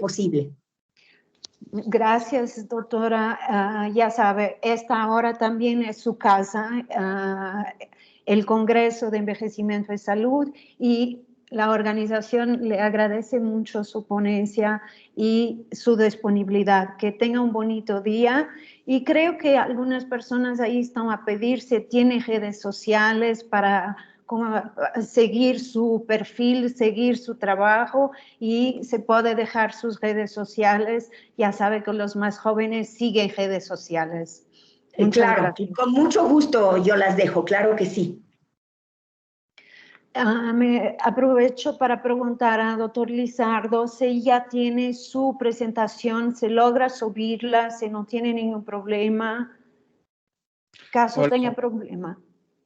posible. Gracias, doctora. Ya sabe, esta hora también es su casa, el Congreso de Envejecimiento y Salud, y la organización le agradece mucho su ponencia y su disponibilidad. Que tenga un bonito día, y creo que algunas personas ahí están a pedir si tiene redes sociales para seguir su perfil, seguir su trabajo, y se puede dejar sus redes sociales. Ya sabe que los más jóvenes siguen redes sociales. Claro, con mucho gusto yo las dejo, claro que sí. Me aprovecho para preguntar al doctor Lizardo si ya tiene su presentación, se logra subirla, si no tiene ningún problema, caso Hola. tenga problema.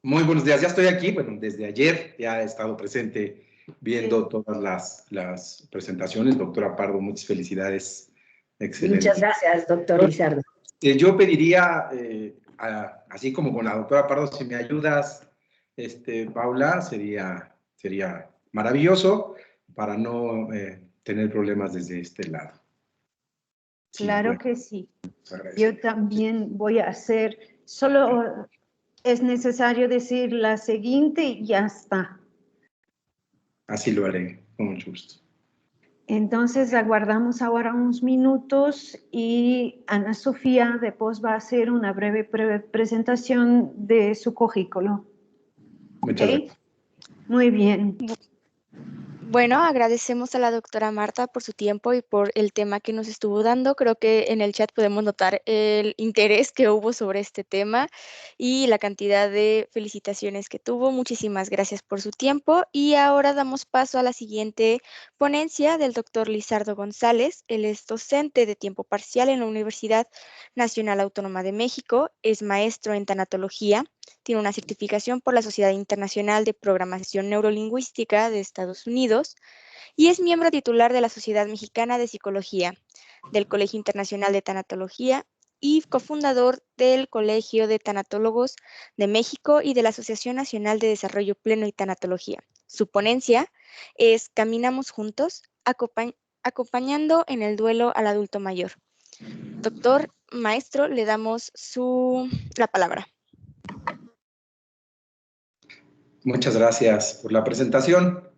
Muy buenos días, ya estoy aquí, bueno, desde ayer ya he estado presente viendo todas las presentaciones. Doctora Pardo, muchas felicidades. Excelente. Muchas gracias, doctor Lizardo. Yo pediría, así como con la doctora Pardo, si me ayudas, Paula, sería maravilloso para no tener problemas desde este lado. Claro que sí. Yo también voy a hacer, solo es necesario decir la siguiente y ya está. Así lo haré, con mucho gusto. Entonces aguardamos ahora unos minutos y Ana Sofía después va a hacer una breve presentación de su currículo. Muchas gracias. Muy bien. Bueno, agradecemos a la doctora Marta por su tiempo y por el tema que nos estuvo dando. Creo que en el chat podemos notar el interés que hubo sobre este tema y la cantidad de felicitaciones que tuvo. Muchísimas gracias por su tiempo. Y ahora damos paso a la siguiente ponencia del doctor Lizardo González. Él es docente de tiempo parcial en la Universidad Nacional Autónoma de México, es maestro en tanatología. Tiene una certificación por la Sociedad Internacional de Programación Neurolingüística de Estados Unidos y es miembro titular de la Sociedad Mexicana de Psicología, del Colegio Internacional de Tanatología y cofundador del Colegio de Tanatólogos de México y de la Asociación Nacional de Desarrollo Pleno y Tanatología. Su ponencia es Caminamos Juntos, acompañando en el duelo al adulto mayor. Doctor, maestro, le damos la palabra. Muchas gracias por la presentación.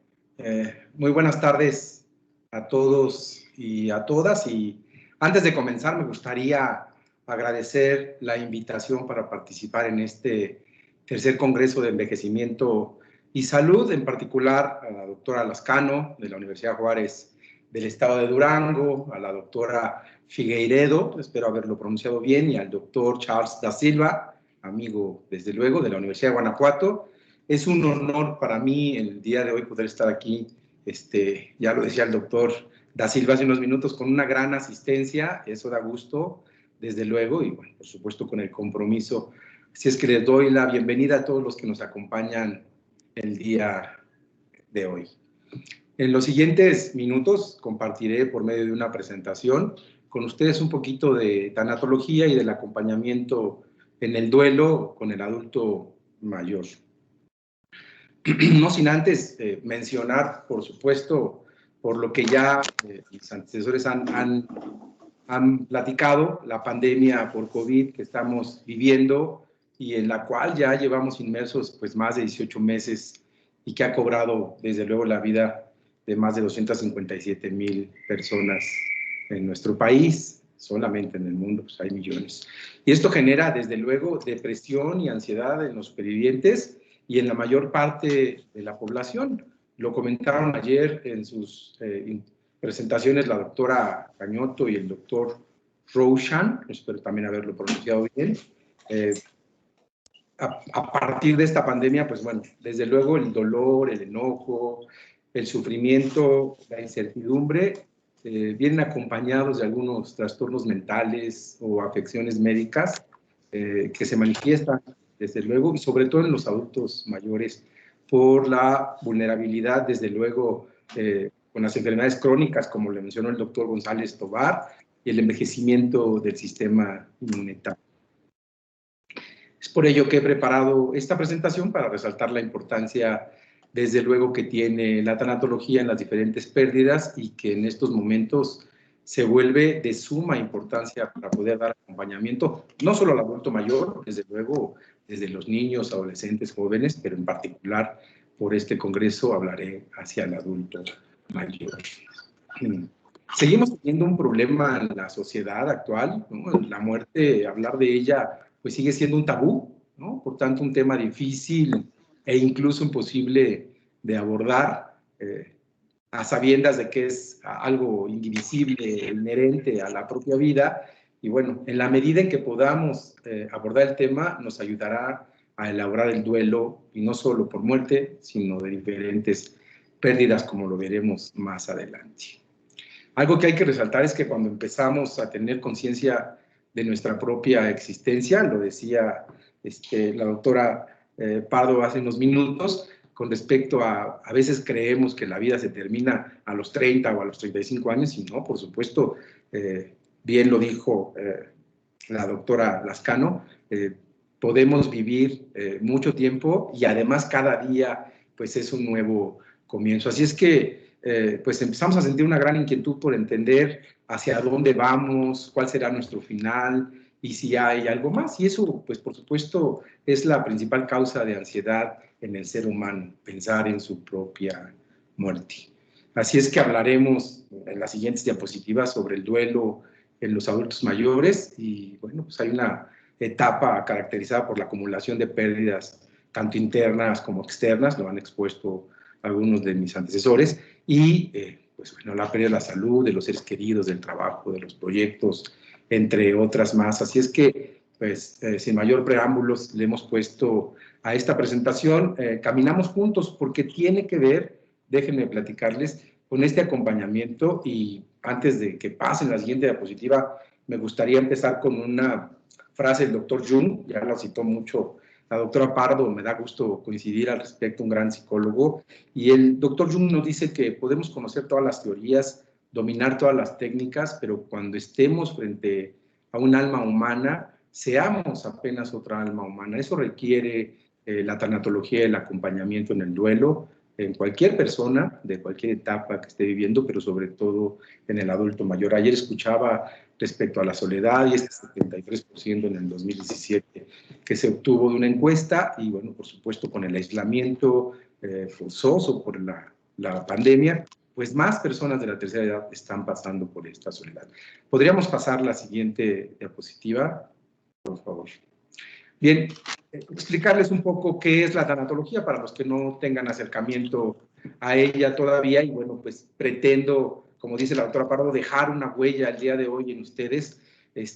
Muy buenas tardes a todos y a todas. Y antes de comenzar, me gustaría agradecer la invitación para participar en este tercer Congreso de Envejecimiento y Salud, en particular a la doctora Lascano de la Universidad Juárez del Estado de Durango, a la doctora Figueiredo, espero haberlo pronunciado bien, y al doctor Charles da Silva, amigo desde luego de la Universidad de Guanajuato. Es un honor para mí el día de hoy poder estar aquí, ya lo decía el doctor da Silva hace unos minutos, con una gran asistencia, eso da gusto, desde luego, y bueno, por supuesto con el compromiso. Así es que les doy la bienvenida a todos los que nos acompañan el día de hoy. En los siguientes minutos compartiré por medio de una presentación con ustedes un poquito de tanatología y del acompañamiento en el duelo con el adulto mayor. No sin antes mencionar, por supuesto, por lo que ya mis antecesores han platicado, la pandemia por COVID que estamos viviendo y en la cual ya llevamos inmersos pues más de 18 meses y que ha cobrado desde luego la vida de más de 257,000 personas en nuestro país, solamente en el mundo pues hay millones. Y esto genera desde luego depresión y ansiedad en los supervivientes y en la mayor parte de la población. Lo comentaron ayer en sus presentaciones la doctora Cañoto y el doctor Roshan, espero también haberlo pronunciado bien. A partir de esta pandemia, pues bueno, desde luego el dolor, el enojo, el sufrimiento, la incertidumbre, vienen acompañados de algunos trastornos mentales o afecciones médicas que se manifiestan desde luego, y sobre todo en los adultos mayores, por la vulnerabilidad, desde luego, con las enfermedades crónicas, como le mencionó el doctor González Tobar, y el envejecimiento del sistema inmunitario. Es por ello que he preparado esta presentación para resaltar la importancia, desde luego, que tiene la tanatología en las diferentes pérdidas y que en estos momentos se vuelve de suma importancia para poder dar acompañamiento, no solo al adulto mayor, desde luego, desde los niños, adolescentes, jóvenes, pero en particular por este congreso hablaré hacia el adulto mayor. Seguimos teniendo un problema en la sociedad actual, ¿no? La muerte, hablar de ella, pues sigue siendo un tabú, ¿no? Por tanto, un tema difícil e incluso imposible de abordar, a sabiendas de que es algo indivisible, inherente a la propia vida. Y bueno, en la medida en que podamos abordar el tema, nos ayudará a elaborar el duelo, y no solo por muerte, sino de diferentes pérdidas, como lo veremos más adelante. Algo que hay que resaltar es que cuando empezamos a tener conciencia de nuestra propia existencia, lo decía la doctora Pardo hace unos minutos, con respecto a veces creemos que la vida se termina a los 30 o a los 35 años, y no, por supuesto, bien lo dijo la doctora Lascano, podemos vivir mucho tiempo y además cada día pues es un nuevo comienzo. Así es que pues empezamos a sentir una gran inquietud por entender hacia dónde vamos, cuál será nuestro final y si hay algo más. Y eso, pues por supuesto, es la principal causa de ansiedad en el ser humano, pensar en su propia muerte. Así es que hablaremos en las siguientes diapositivas sobre el duelo en los adultos mayores y bueno, pues hay una etapa caracterizada por la acumulación de pérdidas tanto internas como externas, lo han expuesto algunos de mis antecesores, y pues bueno, la pérdida de la salud, de los seres queridos, del trabajo, de los proyectos, entre otras más. Así es que, pues, sin mayor preámbulos, le hemos puesto a esta presentación, Caminamos Juntos, porque tiene que ver, déjenme platicarles, con este acompañamiento. Y antes de que pasen la siguiente diapositiva, me gustaría empezar con una frase del doctor Jung, ya la citó mucho la doctora Pardo, me da gusto coincidir al respecto, un gran psicólogo, y el doctor Jung nos dice que podemos conocer todas las teorías, dominar todas las técnicas, pero cuando estemos frente a un alma humana, seamos apenas otra alma humana. Eso requiere la tanatología y el acompañamiento en el duelo, en cualquier persona, de cualquier etapa que esté viviendo, pero sobre todo en el adulto mayor. Ayer escuchaba respecto a la soledad y este 73% en el 2017 que se obtuvo de una encuesta, y bueno, por supuesto con el aislamiento forzoso por la pandemia, pues más personas de la tercera edad están pasando por esta soledad. ¿Podríamos pasar la siguiente diapositiva, por favor? Bien, explicarles un poco qué es la tanatología para los que no tengan acercamiento a ella todavía, y bueno, pues pretendo, como dice la doctora Pardo, dejar una huella el día de hoy en ustedes.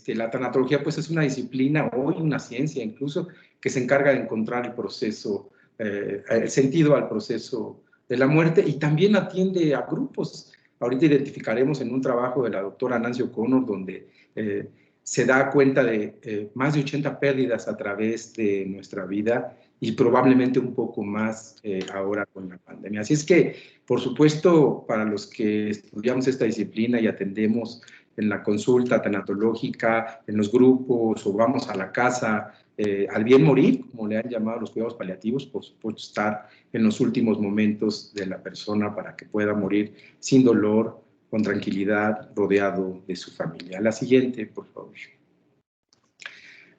La tanatología pues es una disciplina, hoy una ciencia incluso, que se encarga de encontrar el proceso, el sentido al proceso de la muerte, y también atiende a grupos. Ahorita identificaremos en un trabajo de la doctora Nancy O'Connor, donde se da cuenta de más de 80 pérdidas a través de nuestra vida, y probablemente un poco más ahora con la pandemia. Así es que, por supuesto, para los que estudiamos esta disciplina y atendemos en la consulta tanatológica, en los grupos, o vamos a la casa, al bien morir, como le han llamado los cuidados paliativos, por supuesto estar en los últimos momentos de la persona para que pueda morir sin dolor, con tranquilidad, rodeado de su familia. La siguiente, por favor.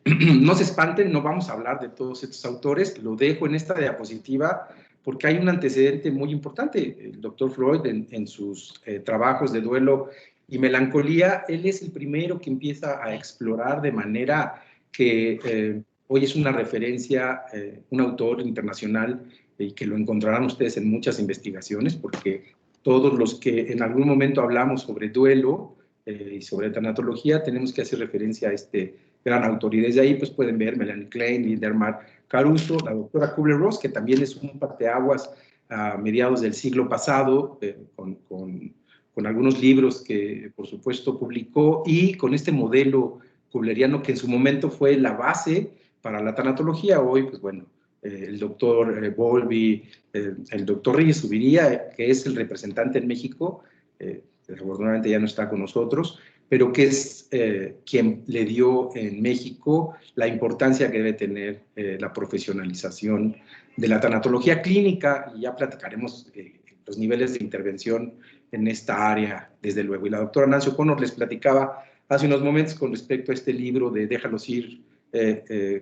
No se espanten, no vamos a hablar de todos estos autores, lo dejo en esta diapositiva porque hay un antecedente muy importante. El doctor Freud, en sus trabajos de duelo y melancolía, él es el primero que empieza a explorar de manera que hoy es una referencia, un autor internacional, y que lo encontrarán ustedes en muchas investigaciones, porque todos los que en algún momento hablamos sobre duelo y sobre tanatología tenemos que hacer referencia a este gran autor. Y desde ahí pues pueden ver Melanie Klein, Lindermar Caruso, la doctora Kubler-Ross, que también es un parteaguas a mediados del siglo pasado, con algunos libros que por supuesto publicó, y con este modelo kubleriano que en su momento fue la base para la tanatología. Hoy pues bueno, el doctor Bowlby, el doctor Reyes Subiría, que es el representante en México, desafortunadamente ya no está con nosotros, pero que es quien le dio en México la importancia que debe tener la profesionalización de la tanatología clínica, y ya platicaremos los niveles de intervención en esta área, desde luego. Y la doctora Nancy O'Connor les platicaba hace unos momentos con respecto a este libro de Déjalos ir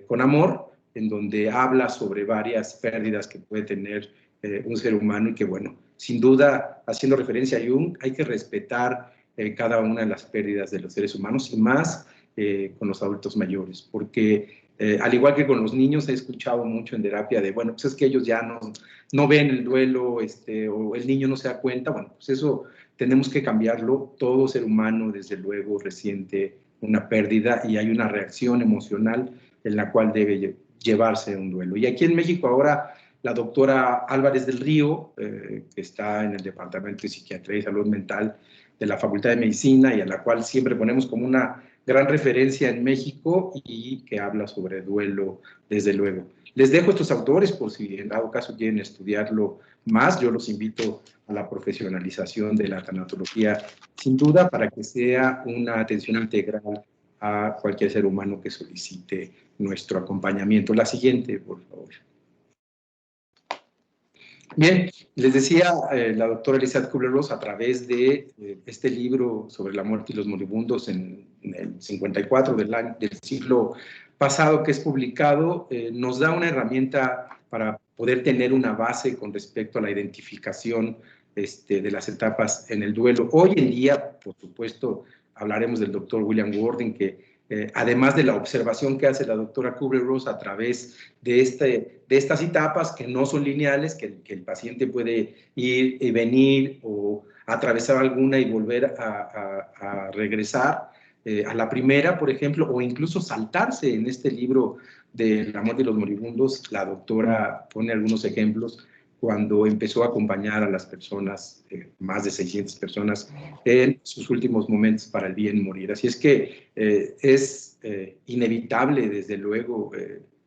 con amor, en donde habla sobre varias pérdidas que puede tener un ser humano y que, bueno, sin duda, haciendo referencia a Jung, hay que respetar cada una de las pérdidas de los seres humanos y más con los adultos mayores, porque al igual que con los niños, he escuchado mucho en terapia de, bueno, pues es que ellos ya no ven el duelo o el niño no se da cuenta. Bueno, pues eso tenemos que cambiarlo. Todo ser humano, desde luego, resiente una pérdida y hay una reacción emocional en la cual debe llevarse un duelo. Y aquí en México ahora la doctora Álvarez del Río, que está en el Departamento de Psiquiatría y Salud Mental de la Facultad de Medicina y a la cual siempre ponemos como una gran referencia en México y que habla sobre duelo, desde luego. Les dejo estos autores por si en dado caso quieren estudiarlo más. Yo los invito a la profesionalización de la tanatología, sin duda, para que sea una atención integral a cualquier ser humano que solicite nuestro acompañamiento. La siguiente, por favor. Bien, les decía la doctora Elizabeth Kubler-Ross a través de este libro sobre la muerte y los moribundos en el 54 del siglo pasado que es publicado, nos da una herramienta para poder tener una base con respecto a la identificación de las etapas en el duelo. Hoy en día, por supuesto, hablaremos del doctor William Worden, que además de la observación que hace la doctora Kubler-Ross a través de estas etapas que no son lineales, que el paciente puede ir y venir o atravesar alguna y volver a regresar a la primera, por ejemplo, o incluso saltarse. En este libro de La muerte de los moribundos, la doctora pone algunos ejemplos cuando empezó a acompañar a las personas, más de 600 personas, en sus últimos momentos para el bien morir. Así es que es inevitable, desde luego,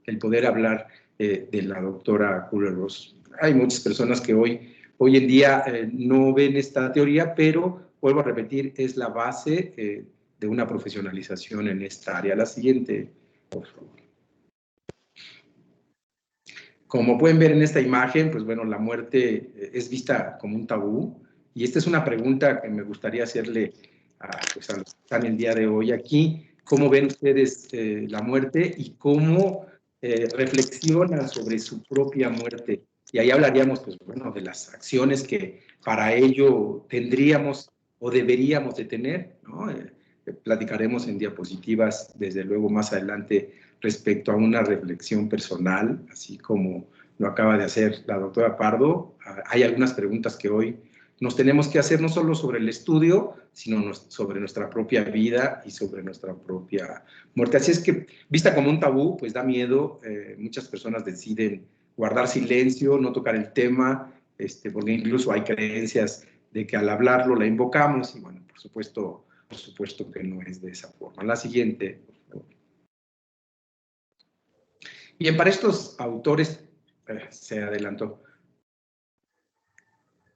el poder hablar de la doctora Kubler-Ross. Hay muchas personas que hoy en día no ven esta teoría, pero, vuelvo a repetir, es la base de una profesionalización en esta área. La siguiente, por favor. Como pueden ver en esta imagen, pues bueno, la muerte es vista como un tabú, y esta es una pregunta que me gustaría hacerle pues a los que están el día de hoy aquí. ¿Cómo ven ustedes la muerte y cómo reflexionan sobre su propia muerte? Y ahí hablaríamos, pues bueno, de las acciones que para ello tendríamos o deberíamos de tener, ¿no? Platicaremos en diapositivas, desde luego, más adelante, respecto a una reflexión personal, así como lo acaba de hacer la doctora Pardo. Hay algunas preguntas que hoy nos tenemos que hacer, no solo sobre el estudio, sino sobre nuestra propia vida y sobre nuestra propia muerte. Así es que, vista como un tabú, pues da miedo. Muchas personas deciden guardar silencio, no tocar el tema, porque incluso hay creencias de que al hablarlo la invocamos, y bueno, por supuesto que no es de esa forma. La siguiente, por favor. Bien, para estos autores, se adelantó.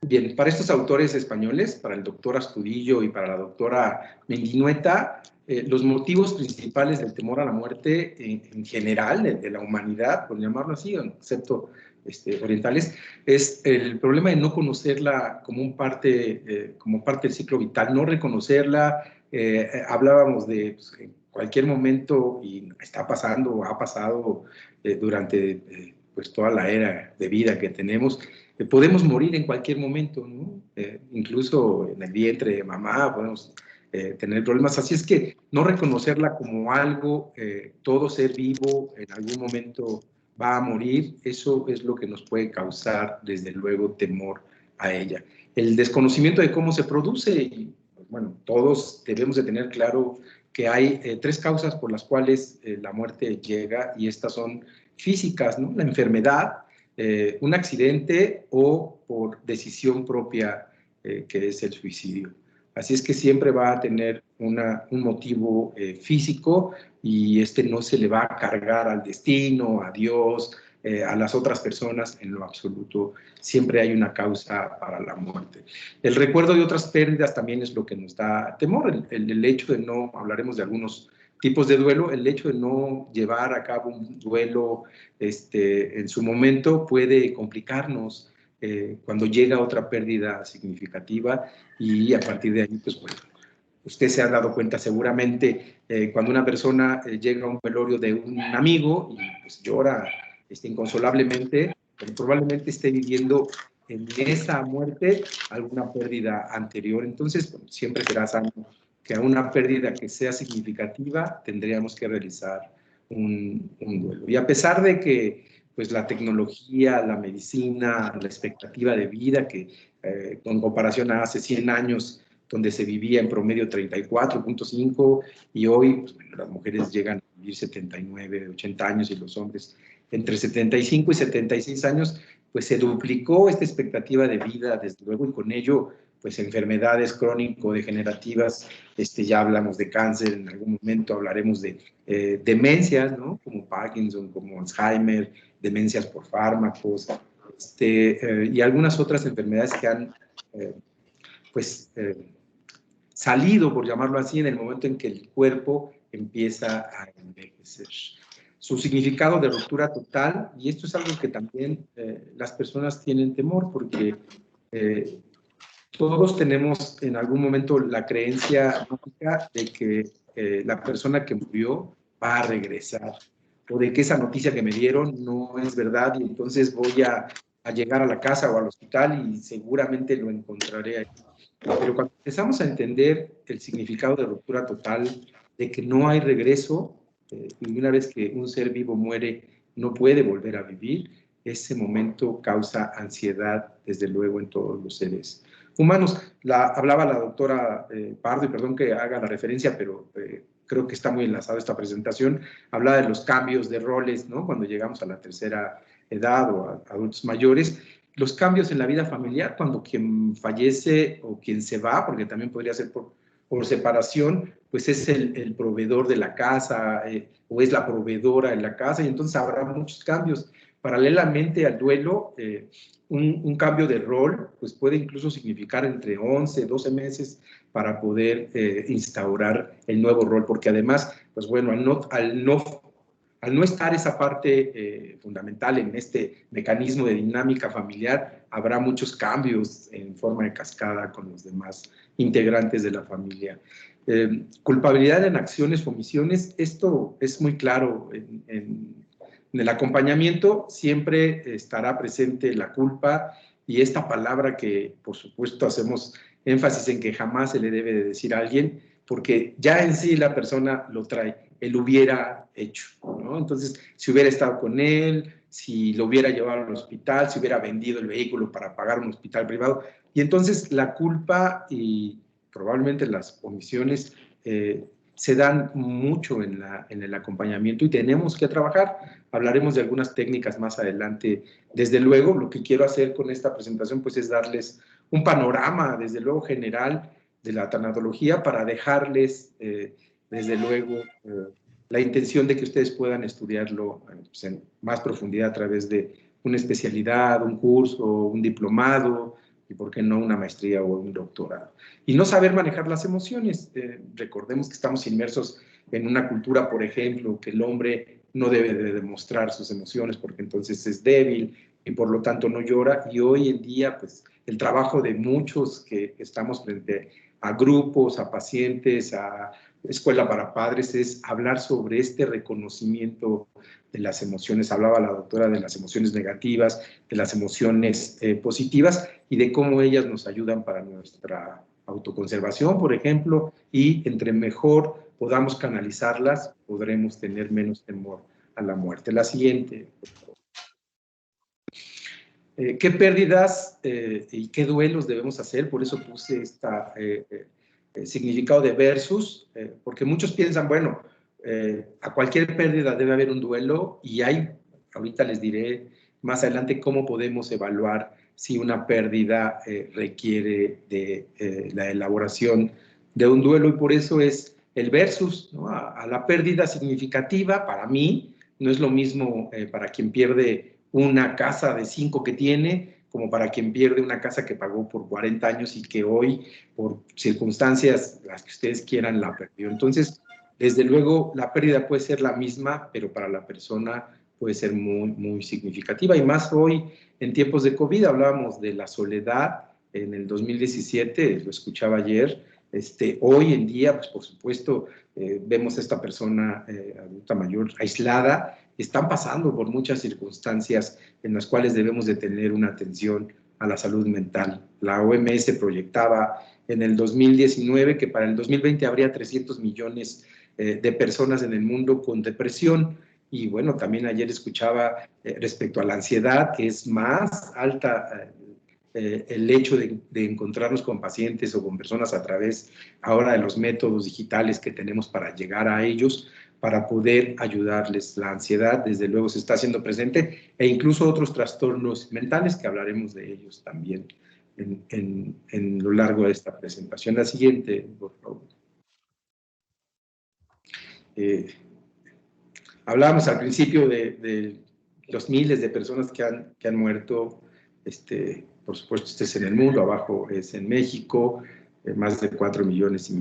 Bien, para estos autores españoles, para el doctor Astudillo y para la doctora Mendinueta, los motivos principales del temor a la muerte en general, de la humanidad, por llamarlo así, excepto orientales, es el problema de no conocerla como parte del ciclo vital, no reconocerla. Hablábamos de pues, en cualquier momento, y está pasando o ha pasado durante pues toda la era de vida que tenemos, podemos morir en cualquier momento, ¿no? Incluso en el vientre de mamá podemos tener problemas. Así es que no reconocerla como algo, todo ser vivo en algún momento va a morir, eso es lo que nos puede causar, desde luego, temor a ella. El desconocimiento de cómo se produce, y bueno, todos debemos de tener claro que hay tres causas por las cuales la muerte llega, y estas son físicas, ¿no? La enfermedad, un accidente o por decisión propia, que es el suicidio. Así es que siempre va a tener un motivo físico, y no se le va a cargar al destino, a Dios, a las otras personas en lo absoluto. Siempre hay una causa para la muerte. El recuerdo de otras pérdidas también es lo que nos da temor. El hecho de no, hablaremos de algunos tipos de duelo, el hecho de no llevar a cabo un duelo en su momento puede complicarnos cuando llega otra pérdida significativa, y a partir de ahí, pues bueno, usted se ha dado cuenta seguramente cuando una persona llega a un velorio de un amigo y pues llora inconsolablemente, pero probablemente esté viviendo en esa muerte alguna pérdida anterior. Entonces, bueno, siempre será sano que a una pérdida que sea significativa tendríamos que realizar un duelo. Y a pesar de que pues, la tecnología, la medicina, la expectativa de vida, que con comparación a hace 100 años, donde se vivía en promedio 34.5, y hoy pues, bueno, las mujeres llegan a vivir 79, 80 años, y los hombres entre 75 y 76 años, pues se duplicó esta expectativa de vida, desde luego, y con ello, pues enfermedades crónico-degenerativas, ya hablamos de cáncer, en algún momento hablaremos de demencias, ¿no? Como Parkinson, como Alzheimer, demencias por fármacos, y algunas otras enfermedades que han, salido, por llamarlo así, en el momento en que el cuerpo empieza a envejecer. Su significado de ruptura total, y esto es algo que también las personas tienen temor, porque todos tenemos en algún momento la creencia lógica de que la persona que murió va a regresar, o de que esa noticia que me dieron no es verdad, y entonces voy a llegar a la casa o al hospital y seguramente lo encontraré ahí. Pero cuando empezamos a entender el significado de ruptura total, de que no hay regreso, y una vez que un ser vivo muere, no puede volver a vivir, ese momento causa ansiedad, desde luego, en todos los seres humanos. Hablaba la doctora Pardo, y perdón que haga la referencia, pero creo que está muy enlazada esta presentación, hablaba de los cambios de roles, ¿no? Cuando llegamos a la tercera edad o a adultos mayores, los cambios en la vida familiar, cuando quien fallece o quien se va, porque también podría ser por separación, pues es el proveedor de la casa o es la proveedora de la casa, y entonces habrá muchos cambios. Paralelamente al duelo, un cambio de rol pues puede incluso significar entre 11, 12 meses para poder instaurar el nuevo rol, porque además, pues bueno, al no estar esa parte fundamental en este mecanismo de dinámica familiar, habrá muchos cambios en forma de cascada con los demás integrantes de la familia. Culpabilidad en acciones o omisiones, esto es muy claro en el acompañamiento, siempre estará presente la culpa, y esta palabra que, por supuesto, hacemos énfasis en que jamás se le debe de decir a alguien, porque ya en sí la persona lo trae, él hubiera hecho, ¿no? Entonces, si hubiera estado con él, si lo hubiera llevado al hospital, si hubiera vendido el vehículo para pagar un hospital privado, y entonces la culpa y probablemente las omisiones se dan mucho en el acompañamiento, y tenemos que trabajar. Hablaremos de algunas técnicas más adelante. Desde luego, lo que quiero hacer con esta presentación pues es darles un panorama, desde luego, general de la tanatología, para dejarles, desde luego, la intención de que ustedes puedan estudiarlo pues, en más profundidad a través de una especialidad, un curso, un diplomado, y por qué no una maestría o un doctorado. Y no saber manejar las emociones. Recordemos que estamos inmersos en una cultura, por ejemplo, que el hombre no debe de demostrar sus emociones porque entonces es débil y por lo tanto no llora. Y hoy en día, pues, el trabajo de muchos que estamos frente a grupos, a pacientes, a escuela para padres, es hablar sobre este reconocimiento de las emociones. Hablaba la doctora de las emociones negativas, de las emociones positivas, y de cómo ellas nos ayudan para nuestra autoconservación, por ejemplo, y entre mejor podamos canalizarlas, podremos tener menos temor a la muerte. La siguiente, por favor. ¿Qué pérdidas y qué duelos debemos hacer? Por eso puse este significado de versus, porque muchos piensan, bueno, a cualquier pérdida debe haber un duelo, y ahorita les diré más adelante cómo podemos evaluar si una pérdida requiere de la elaboración de un duelo, y por eso es el versus, ¿no? A la pérdida significativa, para mí, no es lo mismo para quien pierde una casa de 5 que tiene, como para quien pierde una casa que pagó por 40 años y que hoy, por circunstancias las que ustedes quieran, la perdió. Entonces, desde luego, la pérdida puede ser la misma, pero para la persona puede ser muy, muy significativa. Y más hoy, en tiempos de COVID, hablábamos de la soledad en el 2017, lo escuchaba ayer. Hoy en día, pues por supuesto, vemos a esta persona adulta mayor aislada. Están pasando por muchas circunstancias en las cuales debemos de tener una atención a la salud mental. La OMS proyectaba en el 2019 que para el 2020 habría 300 millones de personas en el mundo con depresión. Y bueno, también ayer escuchaba respecto a la ansiedad, que es más alta el hecho de encontrarnos con pacientes o con personas a través ahora de los métodos digitales que tenemos para llegar a ellos, para poder ayudarles. La ansiedad, desde luego, se está haciendo presente, e incluso otros trastornos mentales, que hablaremos de ellos también en lo largo de esta presentación. La siguiente, por favor. Hablábamos al principio de los miles de personas que han muerto. Por supuesto, este es en el mundo, abajo es en México, más de 4,5 millones.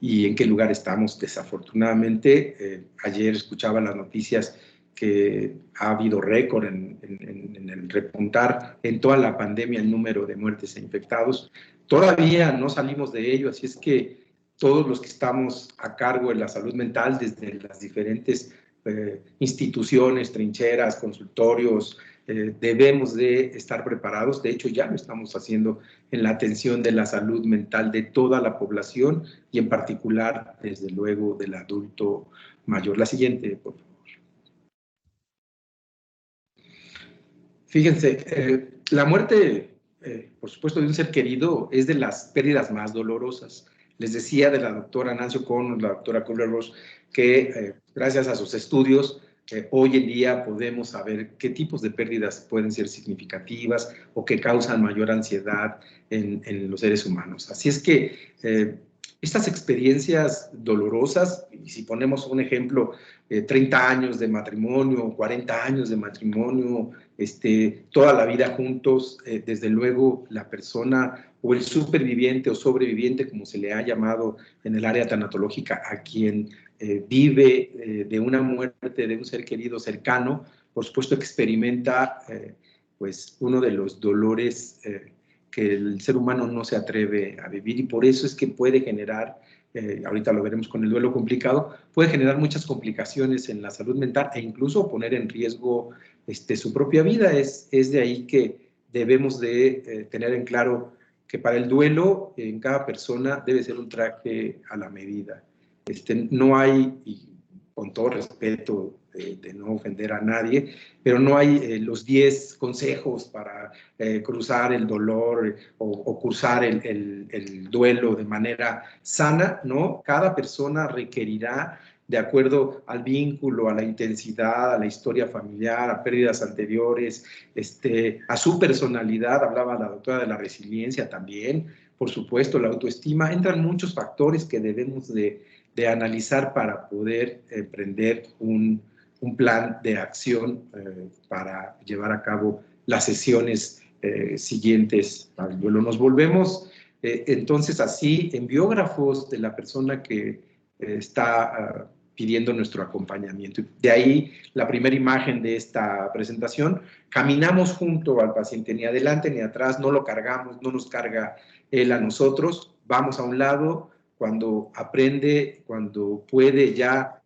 ¿Y en qué lugar estamos? Desafortunadamente, ayer escuchaba las noticias que ha habido récord en el repuntar en toda la pandemia el número de muertes e infectados. Todavía no salimos de ello, así es que todos los que estamos a cargo de la salud mental, desde las diferentes instituciones, trincheras, consultorios, debemos de estar preparados. De hecho, ya lo estamos haciendo en la atención de la salud mental de toda la población y en particular, desde luego, del adulto mayor. La siguiente, por favor. Fíjense, la muerte, por supuesto, de un ser querido es de las pérdidas más dolorosas. Les decía de la doctora Nancy O'Connor, la doctora Kubler-Ross, que gracias a sus estudios, hoy en día podemos saber qué tipos de pérdidas pueden ser significativas o que causan mayor ansiedad en los seres humanos. Así es que estas experiencias dolorosas, y si ponemos un ejemplo, 30 años de matrimonio, 40 años de matrimonio, toda la vida juntos, desde luego la persona o el superviviente o sobreviviente, como se le ha llamado en el área tanatológica, a quien vive de una muerte de un ser querido cercano, por supuesto experimenta pues uno de los dolores que el ser humano no se atreve a vivir, y por eso es que puede generar, ahorita lo veremos con el duelo complicado, puede generar muchas complicaciones en la salud mental e incluso poner en riesgo su propia vida. Es de ahí que debemos de tener en claro que para el duelo en cada persona debe ser un traje a la medida. No hay, y con todo respeto de no ofender a nadie, pero no hay los 10 consejos para cruzar el dolor o cursar el duelo de manera sana, ¿no? Cada persona requerirá, de acuerdo al vínculo, a la intensidad, a la historia familiar, a pérdidas anteriores, a su personalidad. Hablaba la doctora de la resiliencia también, por supuesto, la autoestima. Entran muchos factores que debemos de analizar para poder emprender un plan de acción para llevar a cabo las sesiones siguientes al duelo. Nos volvemos entonces así en biógrafos de la persona que está pidiendo nuestro acompañamiento. De ahí la primera imagen de esta presentación. Caminamos junto al paciente, ni adelante ni atrás, no lo cargamos, no nos carga él a nosotros, vamos a un lado. Cuando aprende, cuando puede ya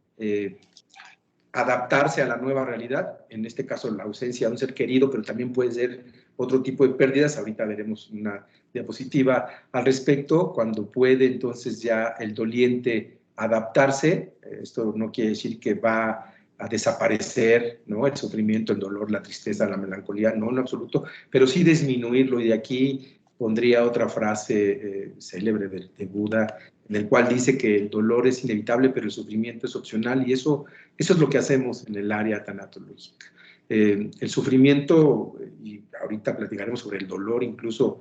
adaptarse a la nueva realidad, en este caso la ausencia de un ser querido, pero también puede ser otro tipo de pérdidas. Ahorita veremos una diapositiva al respecto. Cuando puede entonces ya el doliente adaptarse, esto no quiere decir que va a desaparecer, ¿no?, el sufrimiento, el dolor, la tristeza, la melancolía, no en absoluto, pero sí disminuirlo. Y de aquí pondría otra frase célebre de Buda, en el cual dice que el dolor es inevitable, pero el sufrimiento es opcional, y eso es lo que hacemos en el área tanatológica. El sufrimiento, y ahorita platicaremos sobre el dolor incluso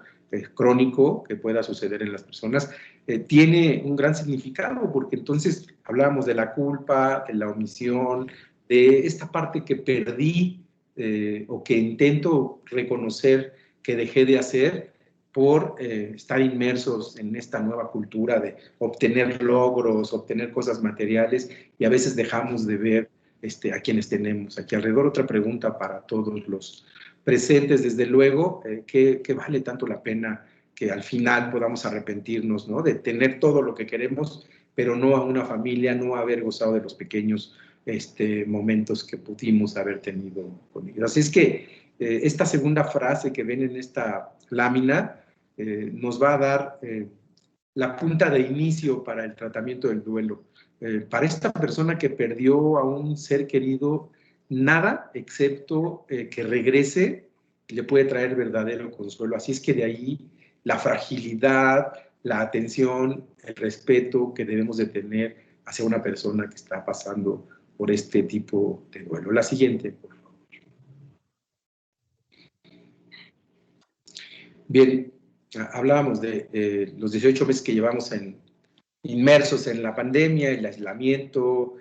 crónico que pueda suceder en las personas, tiene un gran significado, porque entonces hablábamos de la culpa, de la omisión, de esta parte que perdí o que intento reconocer que dejé de hacer por estar inmersos en esta nueva cultura de obtener logros, obtener cosas materiales, y a veces dejamos de ver a quienes tenemos aquí alrededor. Otra pregunta para todos los presentes, desde luego, ¿qué vale tanto la pena que al final podamos arrepentirnos, ¿no?, de tener todo lo que queremos, pero no a una familia, no haber gozado de los pequeños momentos que pudimos haber tenido con ellos? Así es que esta segunda frase que ven en esta lámina nos va a dar la punta de inicio para el tratamiento del duelo. Para esta persona que perdió a un ser querido, nada excepto que regrese le puede traer verdadero consuelo. Así es que de ahí la fragilidad, la atención, el respeto que debemos de tener hacia una persona que está pasando por este tipo de duelo. La siguiente, por favor. Bien, hablábamos de los 18 meses que llevamos inmersos en la pandemia, el aislamiento.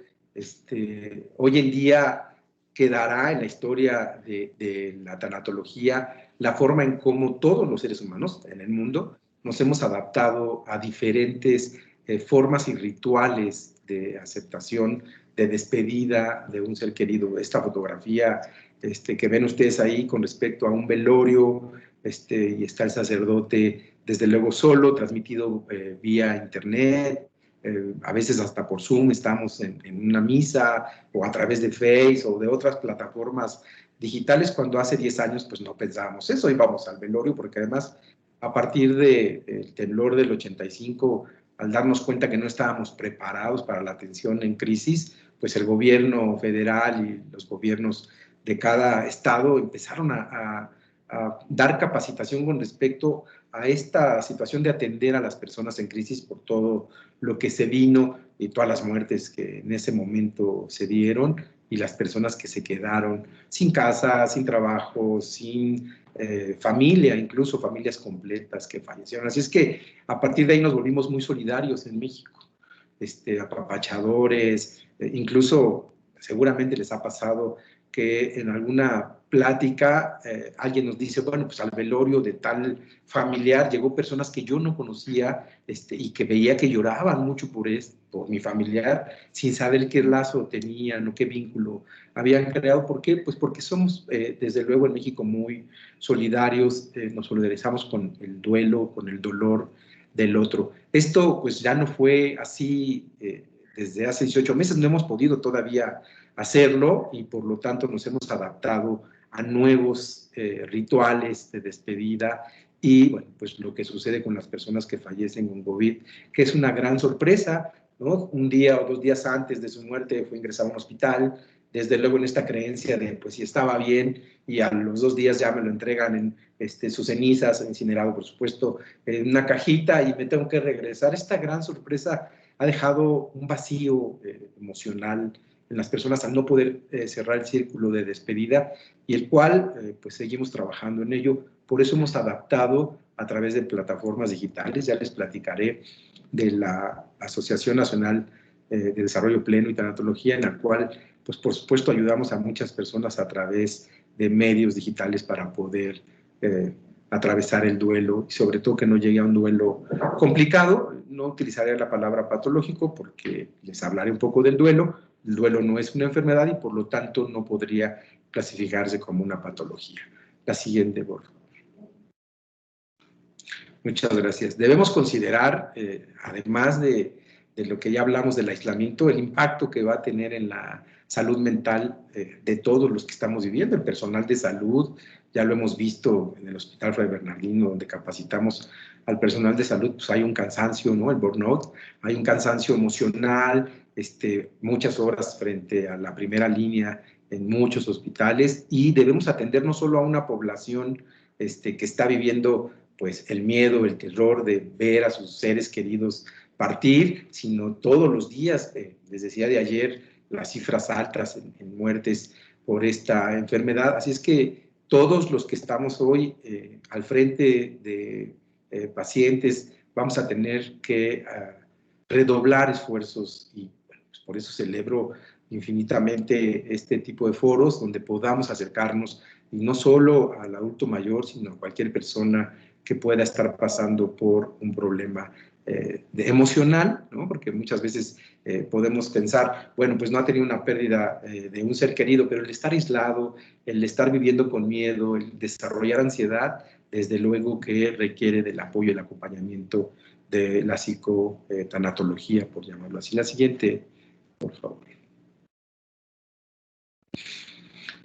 Hoy en día quedará en la historia de la tanatología la forma en cómo todos los seres humanos en el mundo nos hemos adaptado a diferentes formas y rituales de aceptación, de despedida de un ser querido. Esta fotografía que ven ustedes ahí con respecto a un velorio, y está el sacerdote, desde luego solo, transmitido vía internet, a veces hasta por Zoom estamos en una misa, o a través de Face o de otras plataformas digitales, cuando hace 10 años pues no pensábamos eso, íbamos al velorio, porque además a partir del temblor del 85, al darnos cuenta que no estábamos preparados para la atención en crisis, pues el gobierno federal y los gobiernos de cada estado empezaron a dar capacitación con respecto a esta situación de atender a las personas en crisis por todo lo que se vino y todas las muertes que en ese momento se dieron, y las personas que se quedaron sin casa, sin trabajo, sin familia, incluso familias completas que fallecieron. Así es que a partir de ahí nos volvimos muy solidarios en México, apapachadores, incluso seguramente les ha pasado que en alguna plática alguien nos dice, bueno, pues al velorio de tal familiar llegó personas que yo no conocía, y que veía que lloraban mucho por mi familiar, sin saber qué lazo tenían o qué vínculo habían creado. ¿Por qué? Pues porque somos, desde luego, en México muy solidarios, nos solidarizamos con el duelo, con el dolor del otro. Esto pues ya no fue así desde hace 18 meses, no hemos podido todavía hacerlo, y por lo tanto nos hemos adaptado a nuevos rituales de despedida. Y bueno, pues lo que sucede con las personas que fallecen con COVID, que es una gran sorpresa, ¿no? Un día o 2 días antes de su muerte fue ingresado a un hospital, desde luego en esta creencia de pues si estaba bien, y a los 2 días ya me lo entregan en sus cenizas, incinerado por supuesto, en una cajita, y me tengo que regresar. Esta gran sorpresa ha dejado un vacío emocional en las personas al no poder cerrar el círculo de despedida, y el cual pues seguimos trabajando en ello. Por eso hemos adaptado a través de plataformas digitales. Ya les platicaré de la Asociación Nacional de Desarrollo Pleno y Tanatología, en la cual pues por supuesto ayudamos a muchas personas a través de medios digitales para poder atravesar el duelo, y sobre todo que no llegue a un duelo complicado. No utilizaré la palabra patológico porque les hablaré un poco del duelo. El duelo no es una enfermedad y por lo tanto no podría clasificarse como una patología. La siguiente, por favor. Muchas gracias. Debemos considerar, además de lo que ya hablamos del aislamiento, el impacto que va a tener en la salud mental de todos los que estamos viviendo. El personal de salud, ya lo hemos visto en el Hospital Fray Bernardino, donde capacitamos al personal de salud, pues hay un cansancio, ¿no? El burnout, hay un cansancio emocional, muchas horas frente a la primera línea en muchos hospitales, y debemos atender no solo a una población que está viviendo pues el miedo, el terror de ver a sus seres queridos partir, sino todos los días, les decía de ayer, las cifras altas en muertes por esta enfermedad. Así es que todos los que estamos hoy al frente de pacientes vamos a tener que redoblar esfuerzos, y bueno, pues por eso celebro infinitamente este tipo de foros donde podamos acercarnos, y no solo al adulto mayor, sino a cualquier persona que pueda estar pasando por un problema emocional, ¿no? Porque muchas veces podemos pensar, bueno, pues no ha tenido una pérdida de un ser querido, pero el estar aislado, el estar viviendo con miedo, el desarrollar ansiedad, desde luego que requiere del apoyo y el acompañamiento de la psicotanatología, por llamarlo así. La siguiente, por favor.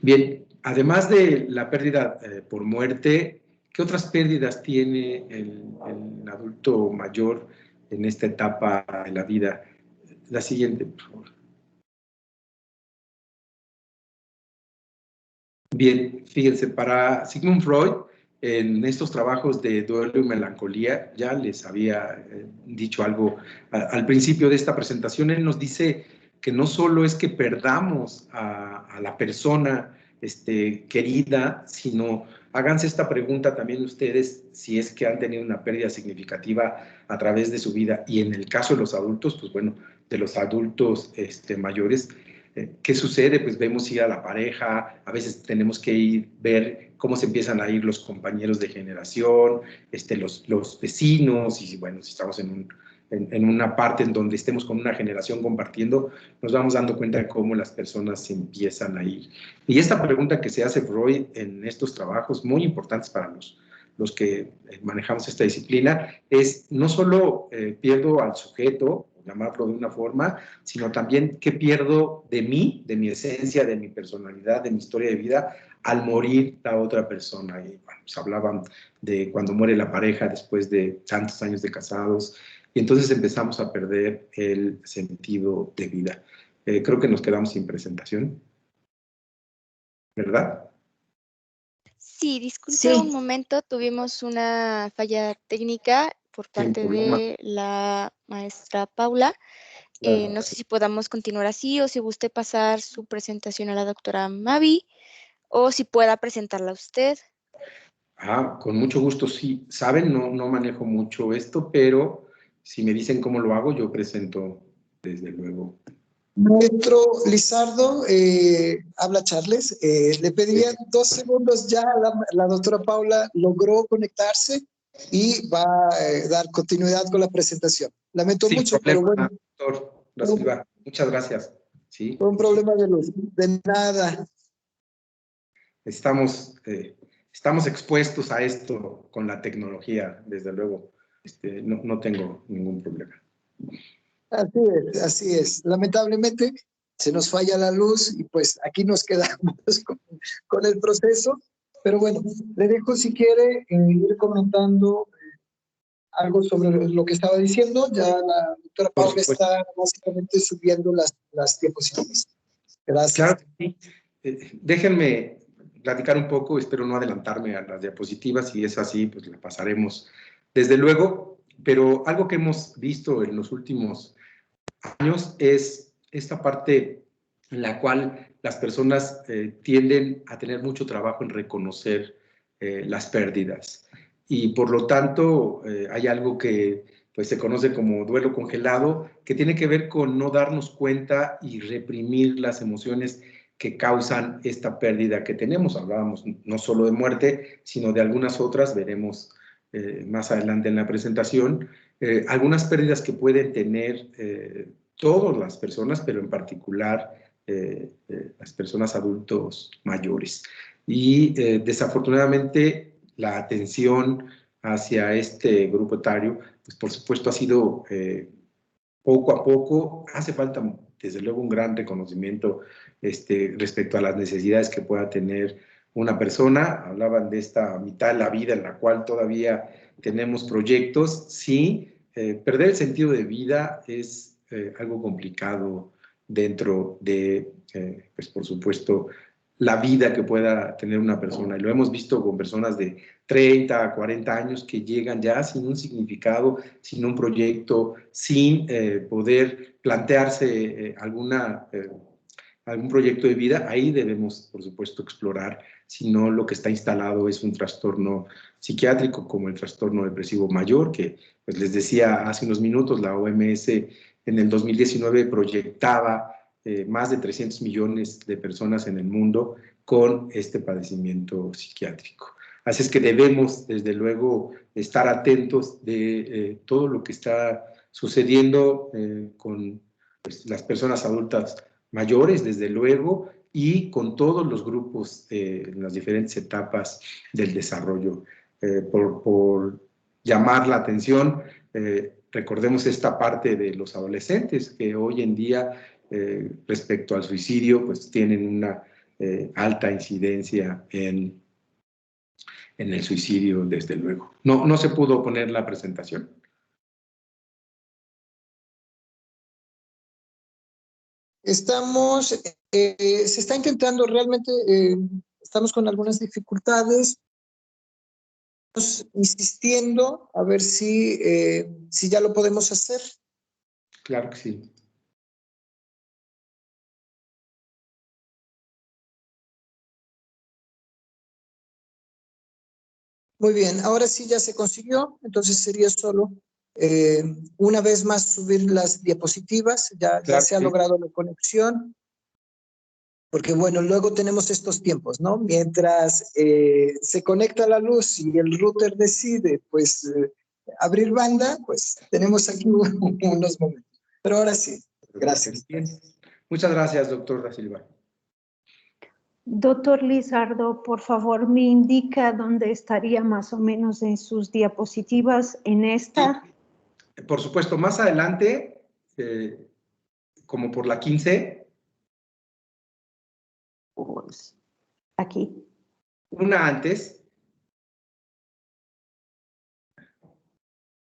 Bien, además de la pérdida por muerte, ¿qué otras pérdidas tiene el adulto mayor en esta etapa de la vida? La siguiente, por favor. Bien, fíjense, para Sigmund Freud, en estos trabajos de duelo y melancolía, ya les había dicho algo al principio de esta presentación. Él nos dice que no solo es que perdamos a la persona querida, sino háganse esta pregunta también ustedes, si es que han tenido una pérdida significativa a través de su vida, y en el caso de los adultos, pues bueno, de los adultos mayores, ¿qué sucede? Pues vemos ir a la pareja, a veces tenemos que ver cómo se empiezan a ir los compañeros de generación, los vecinos, y bueno, si estamos en una parte en donde estemos con una generación compartiendo, nos vamos dando cuenta de cómo las personas se empiezan a ir. Y esta pregunta que se hace Freud en estos trabajos, muy importantes para los que manejamos esta disciplina, es no solo pierdo al sujeto, llamarlo de una forma, sino también qué pierdo de mí, de mi esencia, de mi personalidad, de mi historia de vida, al morir la otra persona. Y bueno, pues hablaban de cuando muere la pareja después de tantos años de casados, y entonces empezamos a perder el sentido de vida. Creo que nos quedamos sin presentación, ¿verdad? Sí, disculpe Sí. un momento, tuvimos una falla técnica por parte de la maestra Paula. No sé si podamos continuar así o si guste pasar su presentación a la doctora Mavi o si pueda presentarla usted. Con mucho gusto, sí. Saben, no manejo mucho esto, pero si me dicen cómo lo hago, yo presento desde luego. Maestro Lizardo, habla Charles. Le pediría 2 segundos ya. La doctora Paula logró conectarse y va a dar continuidad con la presentación. Lamento Sin mucho, problema, pero bueno. Doctor Da Silva, muchas gracias. Sí. Fue un problema de luz. De nada. Estamos expuestos a esto con la tecnología, desde luego. No tengo ningún problema. Así es, así es. Lamentablemente se nos falla la luz y pues aquí nos quedamos con el proceso. Pero bueno, le dejo si quiere ir comentando algo sobre lo que estaba diciendo. Ya la doctora Paula está básicamente subiendo las diapositivas. Gracias. Claro que sí. Déjenme platicar un poco, espero no adelantarme a las diapositivas, si es así, pues la pasaremos desde luego, pero algo que hemos visto en los últimos años es esta parte en la cual las personas tienden a tener mucho trabajo en reconocer las pérdidas, y por lo tanto hay algo que pues se conoce como duelo congelado, que tiene que ver con no darnos cuenta y reprimir las emociones que causan esta pérdida que tenemos. Hablábamos no solo de muerte, sino de algunas otras, veremos más adelante en la presentación, algunas pérdidas que pueden tener todas las personas, pero en particular las personas adultos mayores. Y desafortunadamente la atención hacia este grupo etario, pues por supuesto ha sido poco a poco. Hace falta desde luego un gran reconocimiento respecto a las necesidades que pueda tener una persona. Hablaban de esta mitad de la vida en la cual todavía tenemos proyectos. Sí, perder el sentido de vida es algo complicado dentro de, pues por supuesto, la vida que pueda tener una persona. Y lo hemos visto con personas de 30 a 40 años que llegan ya sin un significado, sin un proyecto, sin poder plantearse algún proyecto de vida. Ahí debemos, por supuesto, explorar si no lo que está instalado es un trastorno psiquiátrico como el trastorno depresivo mayor, que pues les decía hace unos minutos, la OMS en el 2019 proyectaba más de 300 millones de personas en el mundo con este padecimiento psiquiátrico. Así es que debemos, desde luego, estar atentos de todo lo que está sucediendo con pues, las personas adultas mayores, desde luego, y con todos los grupos en las diferentes etapas del desarrollo. Por llamar la atención, recordemos esta parte de los adolescentes que hoy en día, respecto al suicidio, pues tienen una alta incidencia en el suicidio, desde luego. No se pudo poner la presentación. Se está intentando realmente, estamos con algunas dificultades, insistiendo a ver si ya lo podemos hacer. Claro que sí. Muy bien, ahora sí ya se consiguió, entonces sería solo una vez más subir las diapositivas, ya se ha logrado la conexión, porque bueno, luego tenemos estos tiempos, ¿no? Mientras se conecta la luz y el router decide, pues, abrir banda, pues tenemos aquí unos momentos. Pero ahora sí, gracias. Bien. Muchas gracias, doctor Da Silva. Doctor Lizardo, por favor, me indica dónde estaría más o menos en sus diapositivas en esta. Sí. Por supuesto, más adelante, como por la 15. Pues, aquí. Una antes.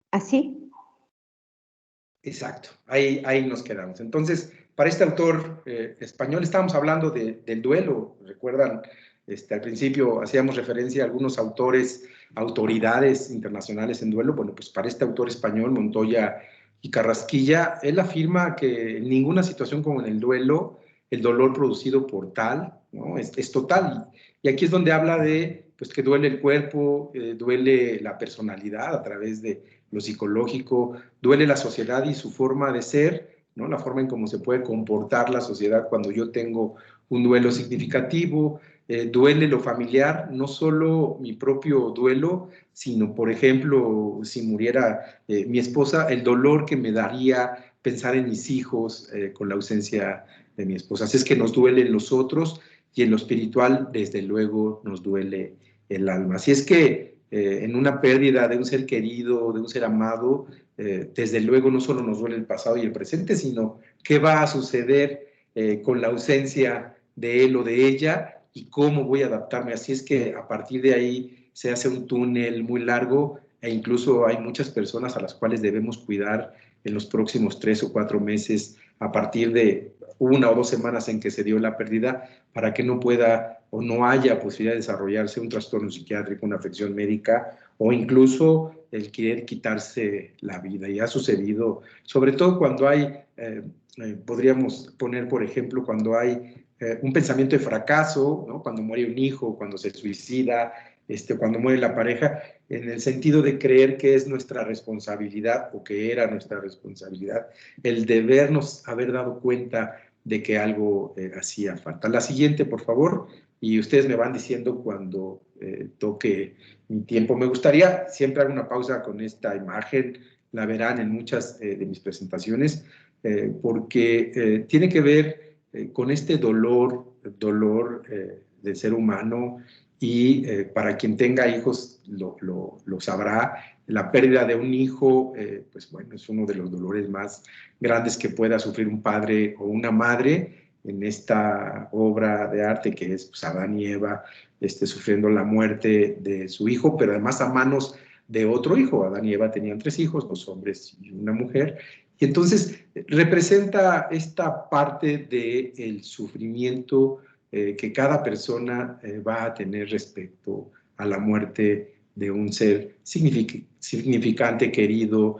¿Así? Exacto, ahí nos quedamos. Entonces, para este autor español estábamos hablando del duelo. ¿Recuerdan? Al principio hacíamos referencia a algunos autoridades internacionales en duelo. Bueno, pues para este autor español, Montoya y Carrasquilla, él afirma que en ninguna situación como en el duelo, el dolor producido por tal, ¿no? es total. Y aquí es donde habla de pues, que duele el cuerpo, duele la personalidad a través de lo psicológico, duele la sociedad y su forma de ser, ¿no? La forma en cómo se puede comportar la sociedad cuando yo tengo un duelo significativo, duele lo familiar, no solo mi propio duelo, sino, por ejemplo, si muriera mi esposa, el dolor que me daría pensar en mis hijos con la ausencia de mi esposa. Así es que nos duelen los otros y en lo espiritual, desde luego, nos duele el alma. Así es que en una pérdida de un ser querido, de un ser amado, desde luego no solo nos duele el pasado y el presente, sino qué va a suceder con la ausencia de él o de ella y cómo voy a adaptarme. Así es que a partir de ahí se hace un túnel muy largo e incluso hay muchas personas a las cuales debemos cuidar en los próximos 3 o 4 meses a partir de 1 o 2 semanas en que se dio la pérdida para que no pueda o no haya posibilidad de desarrollarse un trastorno psiquiátrico, una afección médica o incluso el querer quitarse la vida. Y ha sucedido, sobre todo cuando hay, podríamos poner por ejemplo, cuando hay un pensamiento de fracaso, ¿no? Cuando muere un hijo, cuando se suicida, cuando muere la pareja, en el sentido de creer que es nuestra responsabilidad o que era nuestra responsabilidad, el debernos haber dado cuenta de que algo hacía falta. La siguiente, por favor, y ustedes me van diciendo cuando toque mi tiempo. Me gustaría, siempre hago una pausa con esta imagen, la verán en muchas de mis presentaciones, porque tiene que ver con este dolor del ser humano y para quien tenga hijos lo sabrá. La pérdida de un hijo, pues bueno, es uno de los dolores más grandes que pueda sufrir un padre o una madre en esta obra de arte que es pues, Adán y Eva sufriendo la muerte de su hijo, pero además a manos de otro hijo. Adán y Eva tenían 3 hijos, 2 hombres y una mujer, y entonces representa esta parte del sufrimiento que cada persona va a tener respecto a la muerte de un ser significante, querido,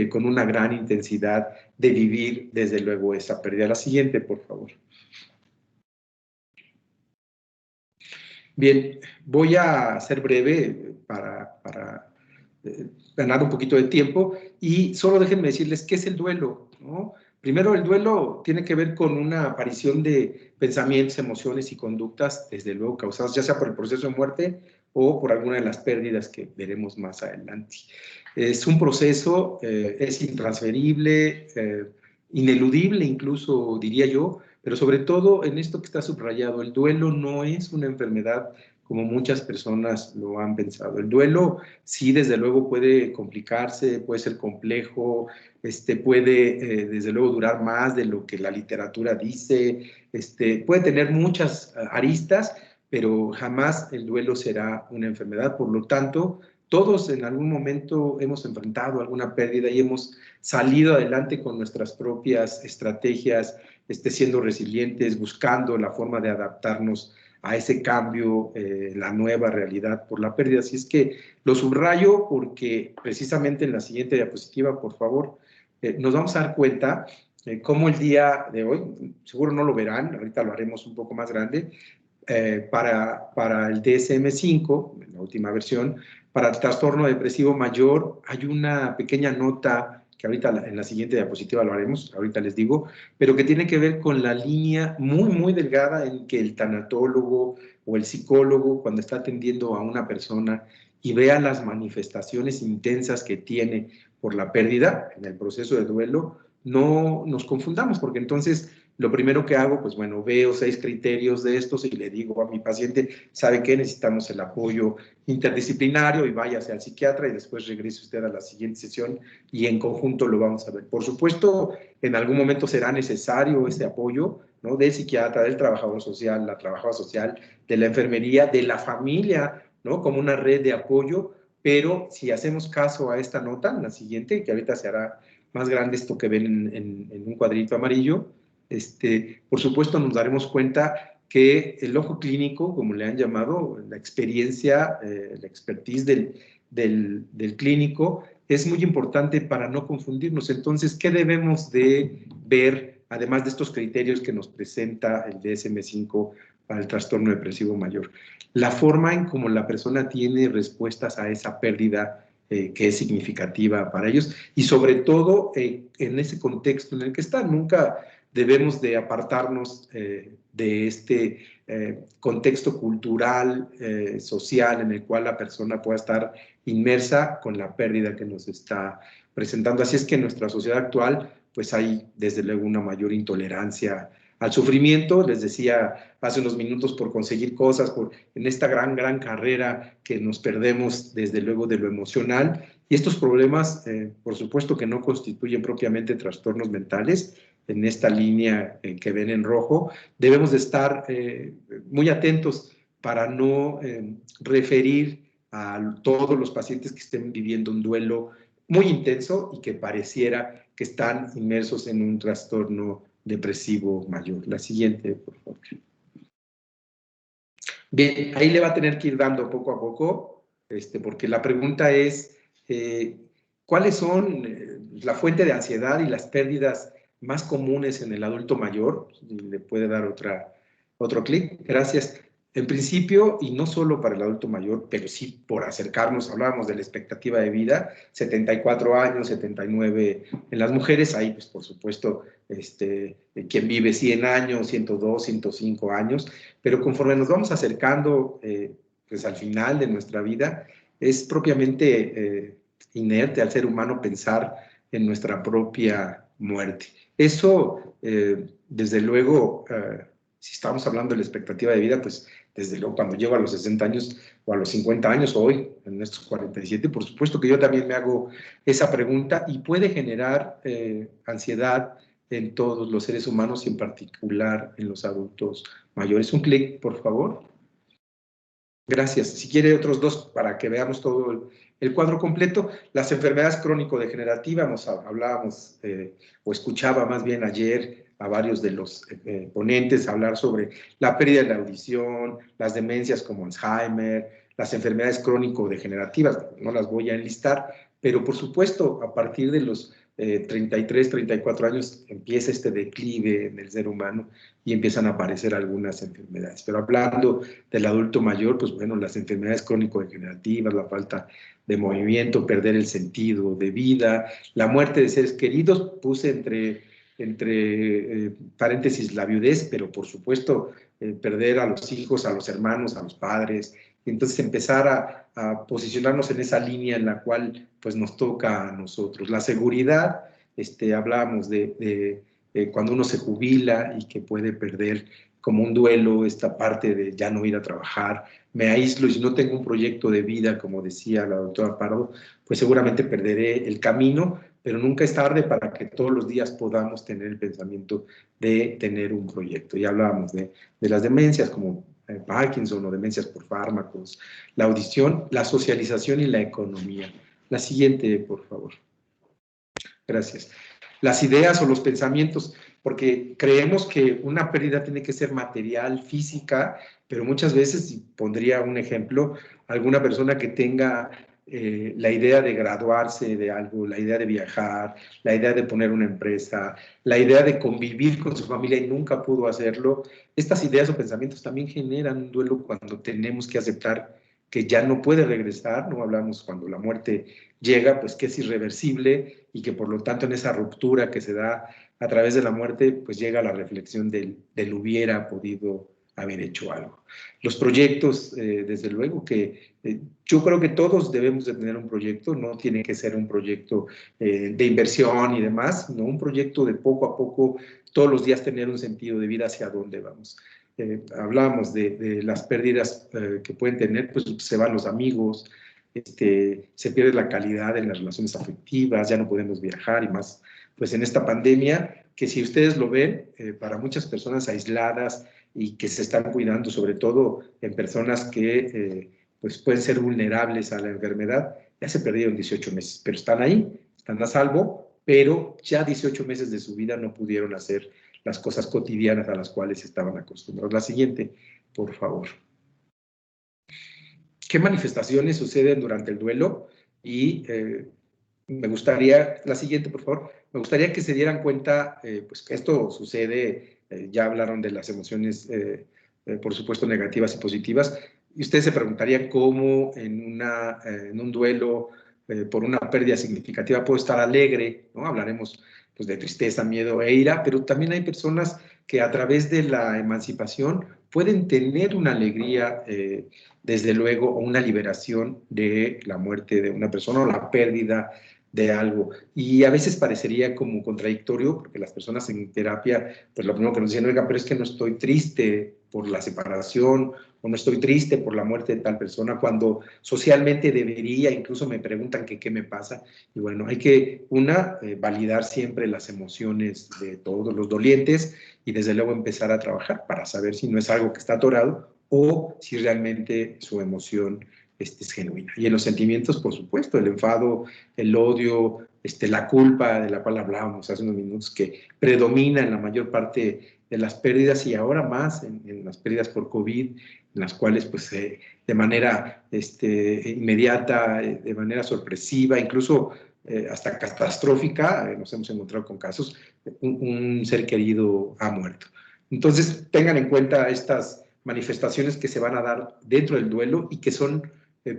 con una gran intensidad de vivir, desde luego, esa pérdida. La siguiente, por favor. Bien, voy a ser breve para ganar un poquito de tiempo y solo déjenme decirles qué es el duelo, ¿no? Primero, el duelo tiene que ver con una aparición de pensamientos, emociones y conductas, desde luego causadas ya sea por el proceso de muerte o por alguna de las pérdidas que veremos más adelante. Es un proceso, es intransferible, ineludible incluso, diría yo, pero sobre todo en esto que está subrayado, el duelo no es una enfermedad como muchas personas lo han pensado. El duelo sí, desde luego, puede complicarse, puede ser complejo, puede, desde luego, durar más de lo que la literatura dice, puede tener muchas aristas, pero jamás el duelo será una enfermedad. Por lo tanto, todos en algún momento hemos enfrentado alguna pérdida y hemos salido adelante con nuestras propias estrategias, siendo resilientes, buscando la forma de adaptarnos a ese cambio, la nueva realidad por la pérdida. Así es que lo subrayo porque precisamente en la siguiente diapositiva, por favor, nos vamos a dar cuenta cómo el día de hoy, seguro no lo verán, ahorita lo haremos un poco más grande, para el DSM-5, en la última versión, para el trastorno depresivo mayor, hay una pequeña nota que ahorita en la siguiente diapositiva lo haremos, ahorita les digo, pero que tiene que ver con la línea muy, muy delgada en que el tanatólogo o el psicólogo, cuando está atendiendo a una persona y vea las manifestaciones intensas que tiene por la pérdida en el proceso de duelo, no nos confundamos, porque entonces lo primero que hago, pues bueno, veo 6 criterios de estos y le digo a mi paciente, ¿sabe qué? Necesitamos el apoyo interdisciplinario y váyase al psiquiatra y después regrese usted a la siguiente sesión y en conjunto lo vamos a ver. Por supuesto, en algún momento será necesario ese apoyo, ¿no? Del psiquiatra, del trabajador social, la trabajadora social, de la enfermería, de la familia, ¿no? Como una red de apoyo, pero si hacemos caso a esta nota, en la siguiente, que ahorita se hará más grande esto que ven en un cuadrito amarillo, por supuesto nos daremos cuenta que el ojo clínico, como le han llamado, la experiencia, la expertise del clínico, es muy importante para no confundirnos. Entonces, ¿qué debemos de ver, además de estos criterios que nos presenta el DSM-5 para el trastorno depresivo mayor? La forma en cómo la persona tiene respuestas a esa pérdida que es significativa para ellos y sobre todo en ese contexto en el que están. Nunca debemos de apartarnos de este contexto cultural, social, en el cual la persona pueda estar inmersa con la pérdida que nos está presentando. Así es que en nuestra sociedad actual, pues hay desde luego una mayor intolerancia al sufrimiento. Les decía hace unos minutos, por conseguir cosas, en esta gran carrera que nos perdemos desde luego de lo emocional. Y estos problemas, por supuesto que no constituyen propiamente trastornos mentales. En esta línea que ven en rojo, debemos de estar muy atentos para no referir a todos los pacientes que estén viviendo un duelo muy intenso y que pareciera que están inmersos en un trastorno depresivo mayor. La siguiente, por favor. Bien, ahí le va a tener que ir dando poco a poco, porque la pregunta es, ¿cuáles son la fuente de ansiedad y las pérdidas más comunes en el adulto mayor? Le puede dar otro clic. Gracias. En principio, y no solo para el adulto mayor, pero sí por acercarnos, hablábamos de la expectativa de vida, 74 años, 79 en las mujeres, ahí pues por supuesto quien vive 100 años, 102, 105 años, pero conforme nos vamos acercando pues al final de nuestra vida, es propiamente inerte al ser humano pensar en nuestra propia muerte. Eso, desde luego, si estamos hablando de la expectativa de vida, pues desde luego cuando llego a los 60 años o a los 50 años, hoy, en estos 47, por supuesto que yo también me hago esa pregunta y puede generar ansiedad en todos los seres humanos y en particular en los adultos mayores. Un clic, por favor. Gracias. Si quiere otros 2 para que veamos todo el cuadro completo. Las enfermedades crónico-degenerativas, hablábamos o escuchaba más bien ayer a varios de los ponentes hablar sobre la pérdida de la audición, las demencias como Alzheimer, las enfermedades crónico-degenerativas, no las voy a enlistar, pero por supuesto a partir de los 33, 34 años empieza este declive en el ser humano y empiezan a aparecer algunas enfermedades. Pero hablando del adulto mayor, pues bueno, las enfermedades crónico-degenerativas, la falta de movimiento, perder el sentido de vida, la muerte de seres queridos, puse entre paréntesis la viudez, pero por supuesto perder a los hijos, a los hermanos, a los padres, y entonces empezar a posicionarnos en esa línea en la cual pues nos toca a nosotros. La seguridad, hablábamos de cuando uno se jubila y que puede perder como un duelo esta parte de ya no ir a trabajar, me aíslo y si no tengo un proyecto de vida, como decía la doctora Pardo, pues seguramente perderé el camino, pero nunca es tarde para que todos los días podamos tener el pensamiento de tener un proyecto. Ya hablábamos de las demencias como Parkinson o demencias por fármacos, la audición, la socialización y la economía. La siguiente, por favor. Gracias. Las ideas o los pensamientos, porque creemos que una pérdida tiene que ser material, física, pero muchas veces, y pondría un ejemplo, alguna persona que tenga la idea de graduarse de algo, la idea de viajar, la idea de poner una empresa, la idea de convivir con su familia y nunca pudo hacerlo, estas ideas o pensamientos también generan un duelo cuando tenemos que aceptar que ya no puede regresar, no hablamos cuando la muerte llega, pues que es irreversible y que por lo tanto en esa ruptura que se da a través de la muerte, pues llega la reflexión del hubiera podido haber hecho algo. Los proyectos, desde luego que yo creo que todos debemos de tener un proyecto, no tiene que ser un proyecto de inversión y demás, sino un proyecto de poco a poco, todos los días tener un sentido de vida hacia dónde vamos. Hablamos de las pérdidas que pueden tener, pues se van los amigos, se pierde la calidad en las relaciones afectivas, ya no podemos viajar y más, pues en esta pandemia, que si ustedes lo ven, para muchas personas aisladas y que se están cuidando, sobre todo en personas que pues pueden ser vulnerables a la enfermedad, ya se perdieron 18 meses, pero están ahí, están a salvo, pero ya 18 meses de su vida no pudieron hacer las cosas cotidianas a las cuales estaban acostumbrados. La siguiente, por favor. ¿Qué manifestaciones suceden durante el duelo? Y me gustaría, la siguiente, por favor, me gustaría que se dieran cuenta, pues que esto sucede, ya hablaron de las emociones, por supuesto, negativas y positivas, y ustedes se preguntarían cómo en un duelo por una pérdida significativa puedo estar alegre, ¿no? Hablaremos pues, de tristeza, miedo e ira, pero también hay personas que a través de la emancipación pueden tener una alegría, desde luego, o una liberación de la muerte de una persona o la pérdida de algo. Y a veces parecería como contradictorio, porque las personas en terapia, pues lo primero que nos dicen, oiga, pero es que no estoy triste por la separación, o no estoy triste por la muerte de tal persona, cuando socialmente debería, incluso me preguntan que qué me pasa. Y bueno, hay que, validar siempre las emociones de todos los dolientes y desde luego empezar a trabajar para saber si no es algo que está atorado o si realmente su emoción es genuina. Y en los sentimientos, por supuesto, el enfado, el odio, la culpa de la cual hablábamos hace unos minutos, que predomina en la mayor parte de las pérdidas y ahora más en las pérdidas por COVID, en las cuales pues de manera inmediata, de manera sorpresiva, incluso hasta catastrófica, nos hemos encontrado con casos, un ser querido ha muerto. Entonces tengan en cuenta estas manifestaciones que se van a dar dentro del duelo y que son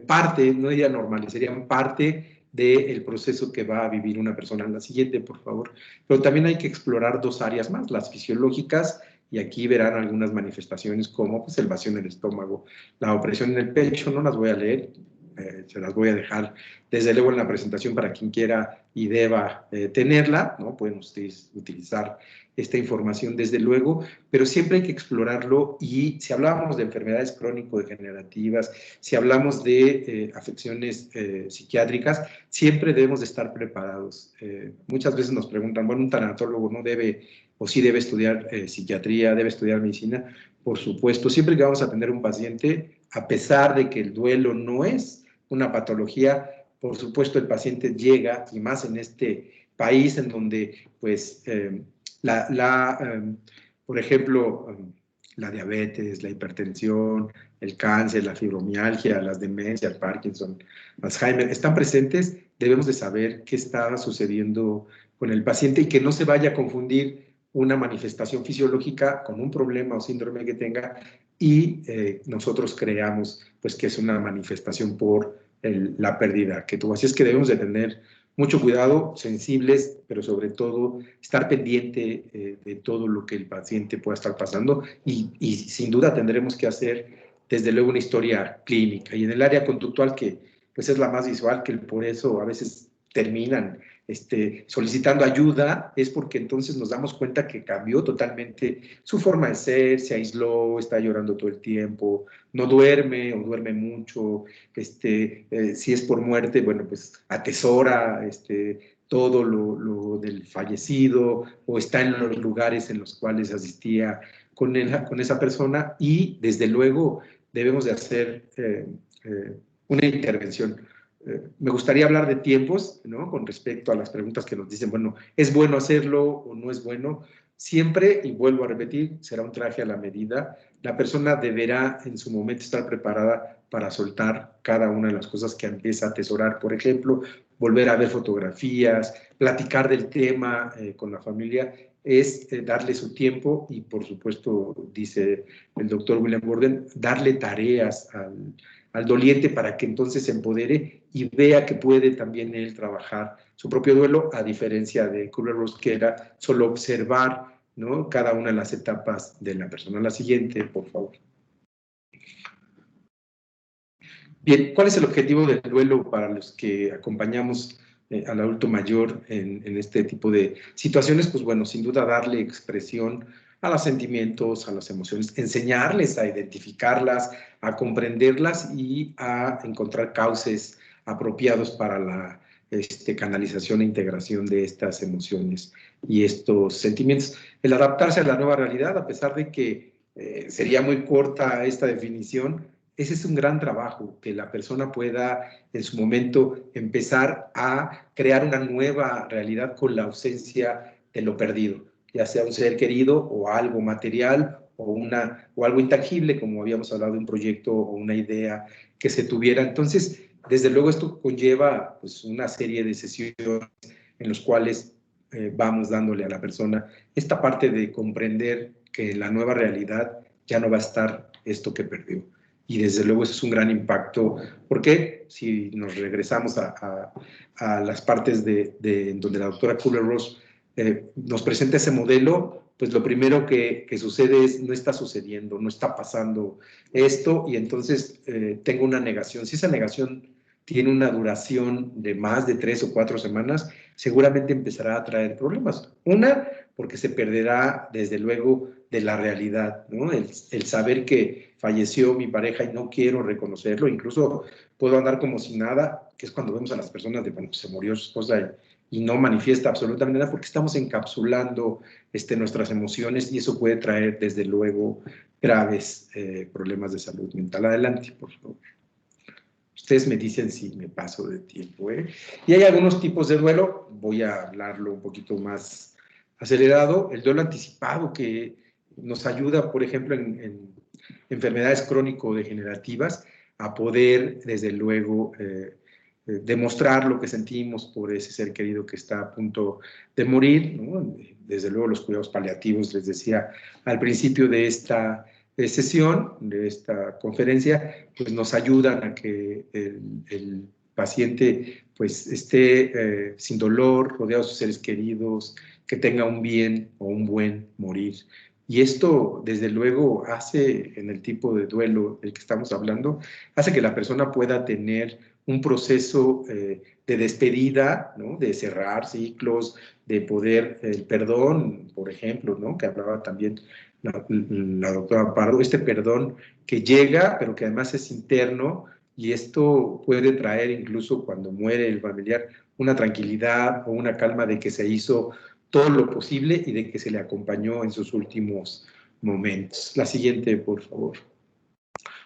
parte, no diría normales, serían parte del proceso que va a vivir una persona. La siguiente, por favor. Pero también hay que explorar dos áreas más, las fisiológicas, y aquí verán algunas manifestaciones como pues, el vacío en el estómago, la opresión en el pecho, no las voy a leer, se las voy a dejar desde luego en la presentación para quien quiera y deba tenerla, ¿no? Pueden ustedes utilizar esta información desde luego, pero siempre hay que explorarlo y si hablábamos de enfermedades crónico-degenerativas, si hablamos de afecciones psiquiátricas, siempre debemos de estar preparados. Muchas veces nos preguntan, bueno, un tanatólogo no debe o sí debe estudiar psiquiatría, debe estudiar medicina. Por supuesto, siempre que vamos a atender un paciente, a pesar de que el duelo no es una patología, por supuesto el paciente llega, y más en este país en donde, pues, por ejemplo, la diabetes, la hipertensión, el cáncer, la fibromialgia, las demencias, Parkinson, Alzheimer, están presentes, debemos de saber qué está sucediendo con el paciente y que no se vaya a confundir una manifestación fisiológica con un problema o síndrome que tenga y nosotros creamos pues que es una manifestación por la pérdida que tuvo. Así es que debemos de tener mucho cuidado, sensibles, pero sobre todo estar pendiente de todo lo que el paciente pueda estar pasando y sin duda tendremos que hacer desde luego una historia clínica. Y en el área conductual, que pues es la más visual, que por eso a veces terminan solicitando ayuda, es porque entonces nos damos cuenta que cambió totalmente su forma de ser, se aisló, está llorando todo el tiempo, no duerme o duerme mucho, si es por muerte, bueno, pues atesora todo lo del fallecido, o está en los lugares en los cuales asistía con esa persona, y desde luego debemos de hacer una intervención. Me gustaría hablar de tiempos, ¿no? Con respecto a las preguntas que nos dicen, bueno, ¿es bueno hacerlo o no es bueno? Siempre, y vuelvo a repetir, será un traje a la medida. La persona deberá en su momento estar preparada para soltar cada una de las cosas que empieza a atesorar. Por ejemplo, volver a ver fotografías, platicar del tema con la familia, es darle su tiempo y, por supuesto, dice el doctor William Gordon, darle tareas al doliente para que entonces se empodere y vea que puede también él trabajar su propio duelo, a diferencia de Kubler-Ross, que era solo observar, ¿no?, cada una de las etapas de la persona. La siguiente, por favor. Bien, ¿cuál es el objetivo del duelo para los que acompañamos al adulto mayor en este tipo de situaciones? Pues bueno, sin duda darle expresión a los sentimientos, a las emociones, enseñarles a identificarlas, a comprenderlas y a encontrar cauces apropiados para la canalización e integración de estas emociones y estos sentimientos. El adaptarse a la nueva realidad, a pesar de que sería muy corta esta definición, ese es un gran trabajo, que la persona pueda en su momento empezar a crear una nueva realidad con la ausencia de lo perdido, ya sea un ser querido o algo material o algo intangible, como habíamos hablado de un proyecto o una idea que se tuviera. Entonces, desde luego esto conlleva pues, una serie de sesiones en las cuales vamos dándole a la persona esta parte de comprender que en la nueva realidad ya no va a estar esto que perdió. Y desde luego eso es un gran impacto, porque si nos regresamos a las partes de donde la doctora Kubler-Ross nos presenta ese modelo, pues lo primero que sucede es no está sucediendo, no está pasando esto, y entonces tengo una negación. Si esa negación tiene una duración de más de 3 o 4 semanas, seguramente empezará a traer problemas. Una, porque se perderá desde luego de la realidad, ¿no? El saber que falleció mi pareja y no quiero reconocerlo, incluso puedo andar como si nada, que es cuando vemos a las personas de, bueno, pues se murió su esposa y no manifiesta absolutamente nada, porque estamos encapsulando nuestras emociones, y eso puede traer desde luego graves problemas de salud mental. Adelante, por favor. Ustedes me dicen si me paso de tiempo, ¿eh? Y hay algunos tipos de duelo, voy a hablarlo un poquito más acelerado. El duelo anticipado, que nos ayuda, por ejemplo, en enfermedades crónico-degenerativas, a poder, desde luego, demostrar lo que sentimos por ese ser querido que está a punto de morir, ¿no? Desde luego los cuidados paliativos, les decía al principio de esta sesión, de esta conferencia, pues nos ayudan a que el paciente pues esté sin dolor, rodeado de sus seres queridos, que tenga un bien o un buen morir. Y esto, desde luego, hace, en el tipo de duelo del que estamos hablando, hace que la persona pueda tener un proceso de despedida, ¿no?, de cerrar ciclos, de poder, el perdón, por ejemplo, ¿no?, que hablaba también la doctora Pardo, perdón que llega, pero que además es interno, y esto puede traer incluso cuando muere el familiar una tranquilidad o una calma de que se hizo todo lo posible y de que se le acompañó en sus últimos momentos. La siguiente, por favor.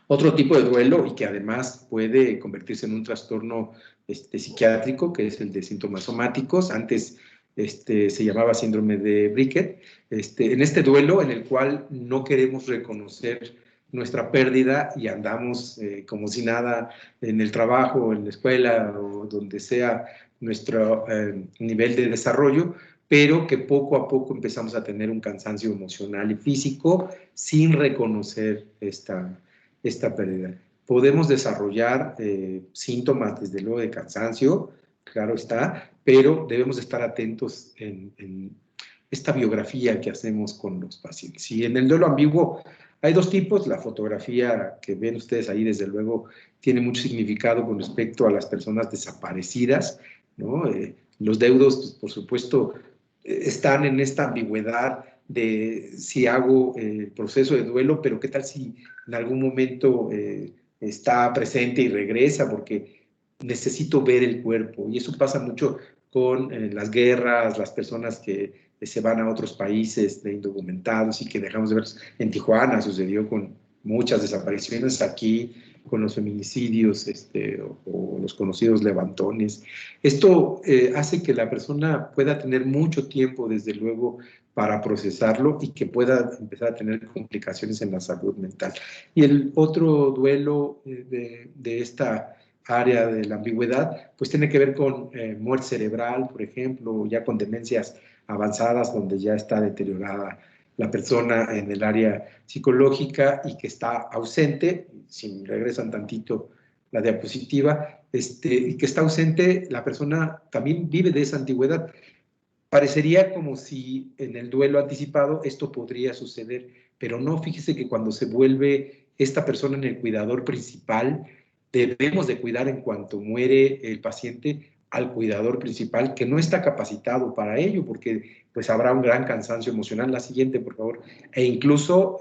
Otro tipo de duelo, y que además puede convertirse en un trastorno psiquiátrico, que es el de síntomas somáticos. Antes se llamaba síndrome de Briquet. En este duelo en el cual no queremos reconocer nuestra pérdida y andamos como si nada en el trabajo, en la escuela o donde sea nuestro nivel de desarrollo, pero que poco a poco empezamos a tener un cansancio emocional y físico sin reconocer esta pérdida. Podemos desarrollar síntomas, desde luego, de cansancio, claro está, pero debemos estar atentos en esta biografía que hacemos con los pacientes. Y en el duelo ambiguo Hay dos tipos. La fotografía que ven ustedes ahí, desde luego, tiene mucho significado con respecto a las personas desaparecidas, ¿no? Los deudos, pues, por supuesto, están en esta ambigüedad de si hago el proceso de duelo, pero qué tal si en algún momento está presente y regresa, porque necesito ver el cuerpo. Y eso pasa mucho con las guerras, las personas que se van a otros países de indocumentados y que dejamos de ver. En Tijuana sucedió con muchas desapariciones, aquí con los feminicidios o los conocidos levantones. Esto hace que la persona pueda tener mucho tiempo, desde luego, para procesarlo y que pueda empezar a tener complicaciones en la salud mental. Y el otro duelo de esta área de la ambigüedad, pues tiene que ver con muerte cerebral, por ejemplo, o ya con demencias avanzadas, donde ya está deteriorada la persona en el área psicológica y que está ausente. Si regresan tantito la diapositiva, y que está ausente, la persona también vive de esa antigüedad. Parecería como si en el duelo anticipado esto podría suceder, pero no. Fíjese que cuando se vuelve esta persona en el cuidador principal, debemos de cuidar, en cuanto muere el paciente, al cuidador principal, que no está capacitado para ello, porque pues habrá un gran cansancio emocional. La siguiente, por favor. E incluso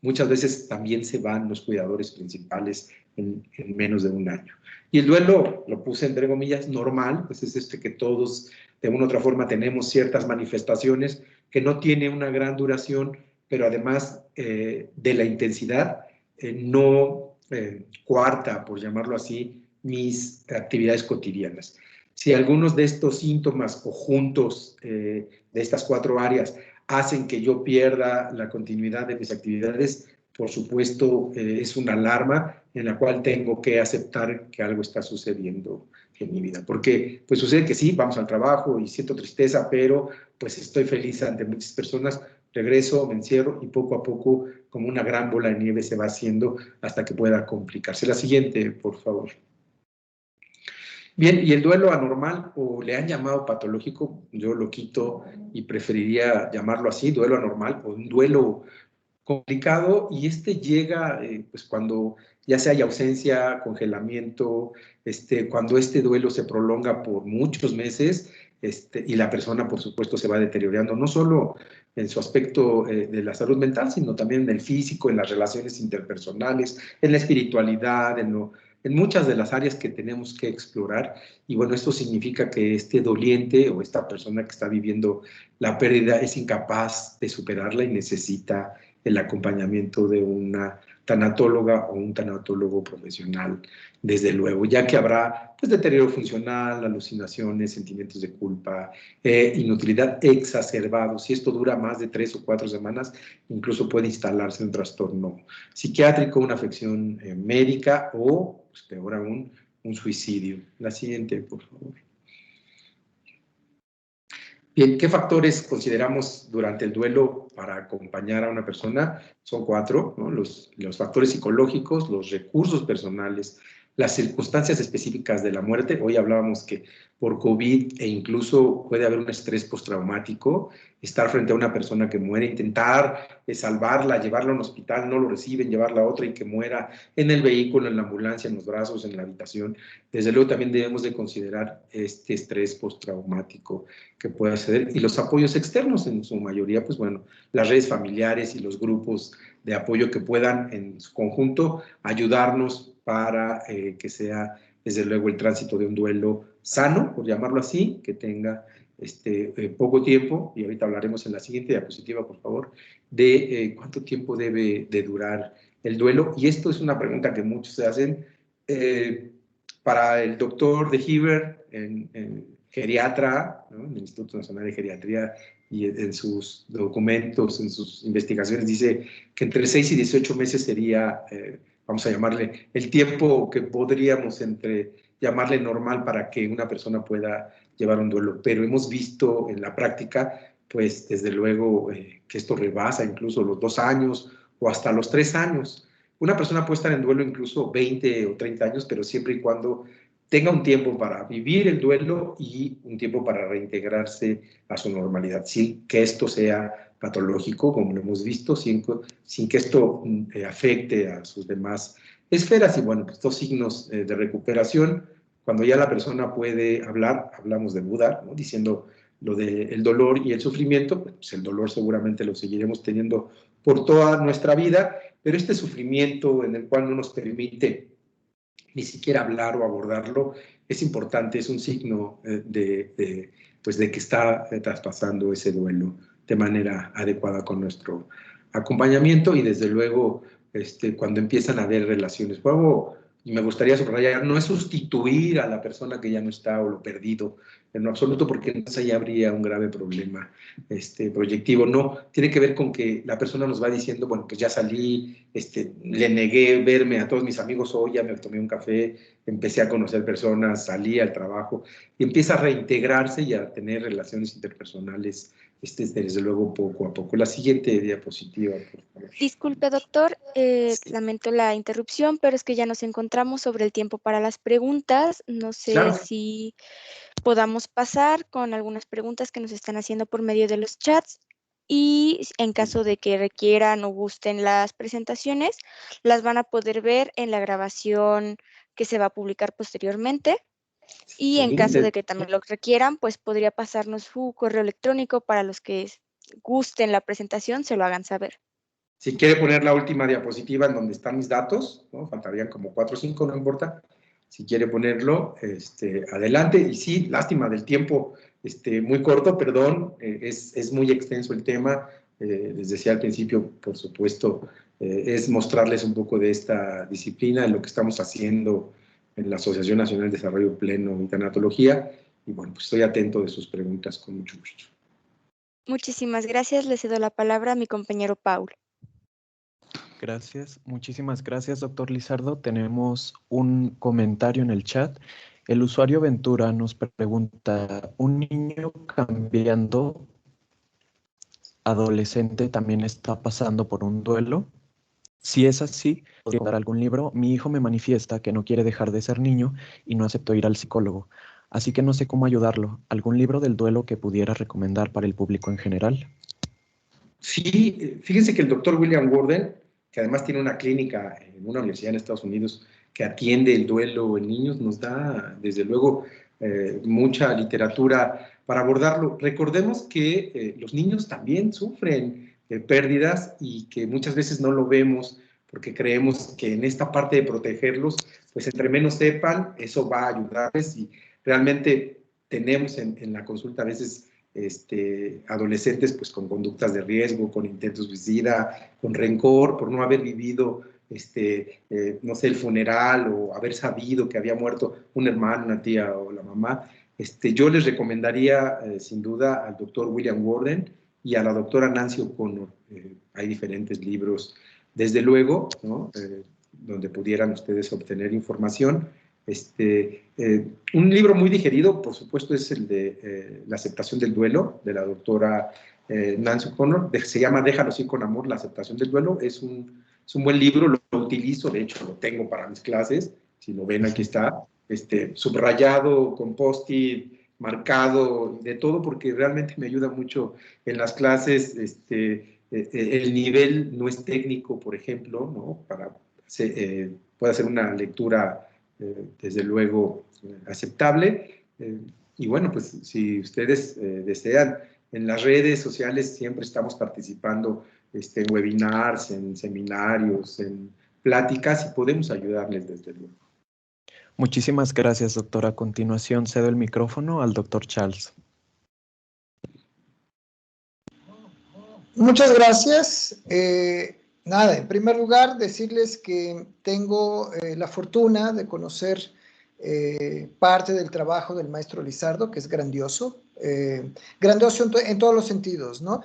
muchas veces también se van los cuidadores principales en menos de un año. Y el duelo, lo puse entre comillas, normal, pues es que todos de una u otra forma tenemos ciertas manifestaciones, que no tiene una gran duración, pero además de la intensidad, no coarta, por llamarlo así, mis actividades cotidianas. Si algunos de estos síntomas o juntos de estas 4 áreas hacen que yo pierda la continuidad de mis actividades, por supuesto, es una alarma en la cual tengo que aceptar que algo está sucediendo en mi vida. Porque pues sucede que sí, vamos al trabajo y siento tristeza, pero pues estoy feliz ante muchas personas. Regreso, me encierro y poco a poco, como una gran bola de nieve, se va haciendo hasta que pueda complicarse. La siguiente, por favor. Bien, y el duelo anormal, o le han llamado patológico, yo lo quito y preferiría llamarlo así, duelo anormal, o un duelo complicado, y llega pues cuando ya sea hay ausencia, congelamiento, cuando este duelo se prolonga por muchos meses, y la persona, por supuesto, se va deteriorando, no solo en su aspecto de la salud mental, sino también en el físico, en las relaciones interpersonales, en la espiritualidad, en muchas de las áreas que tenemos que explorar. Y bueno, esto significa que este doliente o esta persona que está viviendo la pérdida es incapaz de superarla y necesita el acompañamiento de una tanatóloga o un tanatólogo profesional, desde luego, ya que habrá pues deterioro funcional, alucinaciones, sentimientos de culpa, inutilidad exacerbados. Si esto dura más de 3 o 4 semanas, incluso puede instalarse un trastorno psiquiátrico, una afección médica o, pues, peor aún, un suicidio. La siguiente, por favor. Bien, ¿qué factores consideramos durante el duelo para acompañar a una persona? Son 4, ¿no? Los factores psicológicos, los recursos personales, las circunstancias específicas de la muerte. Hoy hablábamos que por COVID e incluso puede haber un estrés postraumático, estar frente a una persona que muere, intentar salvarla, llevarla a un hospital, no lo reciben, llevarla a otra y que muera en el vehículo, en la ambulancia, en los brazos, en la habitación. Desde luego también debemos de considerar este estrés postraumático que pueda suceder, y los apoyos externos, en su mayoría, pues bueno, las redes familiares y los grupos de apoyo que puedan en su conjunto ayudarnos para que sea, desde luego, el tránsito de un duelo sano, por llamarlo así, que tenga poco tiempo, y ahorita hablaremos en la siguiente diapositiva, por favor, de cuánto tiempo debe de durar el duelo. Y esto es una pregunta que muchos se hacen. Para el doctor de Hiver, geriatra, ¿no?, en el Instituto Nacional de Geriatría, y en sus documentos, en sus investigaciones, dice que entre 6 y 18 meses sería, vamos a llamarle, el tiempo que podríamos llamarle normal para que una persona pueda llevar un duelo. Pero hemos visto en la práctica, pues desde luego, que esto rebasa incluso los 2 años o hasta los 3 años. Una persona puede estar en duelo incluso 20 o 30 años, pero siempre y cuando tenga un tiempo para vivir el duelo y un tiempo para reintegrarse a su normalidad, sin que esto sea patológico, como lo hemos visto, sin que esto afecte a sus demás esferas. Y bueno, pues estos signos de recuperación, cuando ya la persona puede hablar, hablamos de Buda, ¿no? Diciendo lo del dolor y el sufrimiento, pues el dolor seguramente lo seguiremos teniendo por toda nuestra vida, pero este sufrimiento en el cual no nos permite ni siquiera hablar o abordarlo, es importante, es un signo pues de que está traspasando ese duelo de manera adecuada con nuestro acompañamiento y desde luego cuando empiezan a haber relaciones. Luego, y me gustaría subrayar, no es sustituir a la persona que ya no está o lo perdido, en lo absoluto, porque entonces ahí habría un grave problema proyectivo. No, tiene que ver con que la persona nos va diciendo, bueno, pues ya salí, le negué verme a todos mis amigos, hoy ya me tomé un café, empecé a conocer personas, salí al trabajo, y empieza a reintegrarse y a tener relaciones interpersonales, desde luego poco a poco. La siguiente diapositiva, por favor. Disculpe, doctor, lamento la interrupción, pero es que ya nos encontramos sobre el tiempo para las preguntas. No sé Claro. si podamos pasar con algunas preguntas que nos están haciendo por medio de los chats y en caso de que requieran o gusten las presentaciones, las van a poder ver en la grabación que se va a publicar posteriormente. Y en caso de que también lo requieran, pues podría pasarnos su correo electrónico para los que gusten la presentación, se lo hagan saber. Si quiere poner la última diapositiva en donde están mis datos, ¿no? Faltarían como 4 o 5, no importa. Si quiere ponerlo, adelante. Y sí, lástima del tiempo, muy corto, perdón, es muy extenso el tema. Les decía al principio, por supuesto, es mostrarles un poco de esta disciplina, de lo que estamos haciendo en la Asociación Nacional de Desarrollo Pleno y Tanatología. Y bueno, pues estoy atento de sus preguntas con mucho gusto. Muchísimas gracias. Le cedo la palabra a mi compañero Paul. Gracias, muchísimas gracias, doctor Lizardo. Tenemos un comentario en el chat. El usuario Ventura nos pregunta, ¿un niño cambiando adolescente también está pasando por un duelo? Si es así, ¿podría dar algún libro? Mi hijo me manifiesta que no quiere dejar de ser niño y no aceptó ir al psicólogo, así que no sé cómo ayudarlo. ¿Algún libro del duelo que pudiera recomendar para el público en general? Sí, fíjense que el doctor William Gordon, que además tiene una clínica en una universidad en Estados Unidos que atiende el duelo en niños, nos da, desde luego, mucha literatura para abordarlo. Recordemos que los niños también sufren pérdidas y que muchas veces no lo vemos porque creemos que en esta parte de protegerlos, pues entre menos sepan, eso va a ayudarles y realmente tenemos en la consulta a veces adolescentes pues con conductas de riesgo, con intentos suicida, con rencor por no haber vivido no sé, el funeral o haber sabido que había muerto un hermano, una tía o la mamá. Yo les recomendaría sin duda al doctor William Gordon y a la doctora Nancy O'Connor. Hay diferentes libros, desde luego, ¿no? Donde pudieran ustedes obtener información. Un libro muy digerido, por supuesto, es el de La aceptación del duelo, de la doctora Nancy O'Connor. Se llama Déjalo ir con amor, la aceptación del duelo. Es un buen libro, lo utilizo, de hecho lo tengo para mis clases. Si lo ven, aquí está, subrayado, con post-it, marcado, de todo, porque realmente me ayuda mucho en las clases. El nivel no es técnico, por ejemplo, ¿no? Puede hacer una lectura desde luego aceptable. Y bueno, pues si ustedes desean, en las redes sociales siempre estamos participando en webinars, en seminarios, en pláticas y podemos ayudarles desde luego. Muchísimas gracias, doctor. A continuación cedo el micrófono al doctor Charles. Muchas gracias. Nada, en primer lugar, decirles que tengo la fortuna de conocer parte del trabajo del maestro Lizardo, que es grandioso. Grandioso en todos los sentidos, ¿no?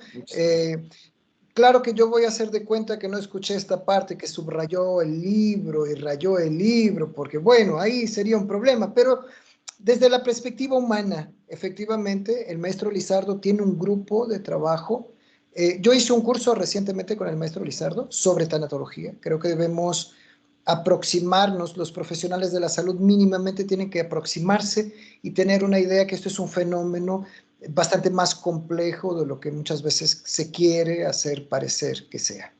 Claro que yo voy a hacer de cuenta que no escuché esta parte que subrayó el libro y rayó el libro, porque bueno, ahí sería un problema, pero desde la perspectiva humana, efectivamente, el maestro Lizardo tiene un grupo de trabajo. Yo hice un curso recientemente con el maestro Lizardo sobre tanatología. Creo que debemos aproximarnos, los profesionales de la salud mínimamente tienen que aproximarse y tener una idea que esto es un fenómeno bastante más complejo de lo que muchas veces se quiere hacer parecer que sea.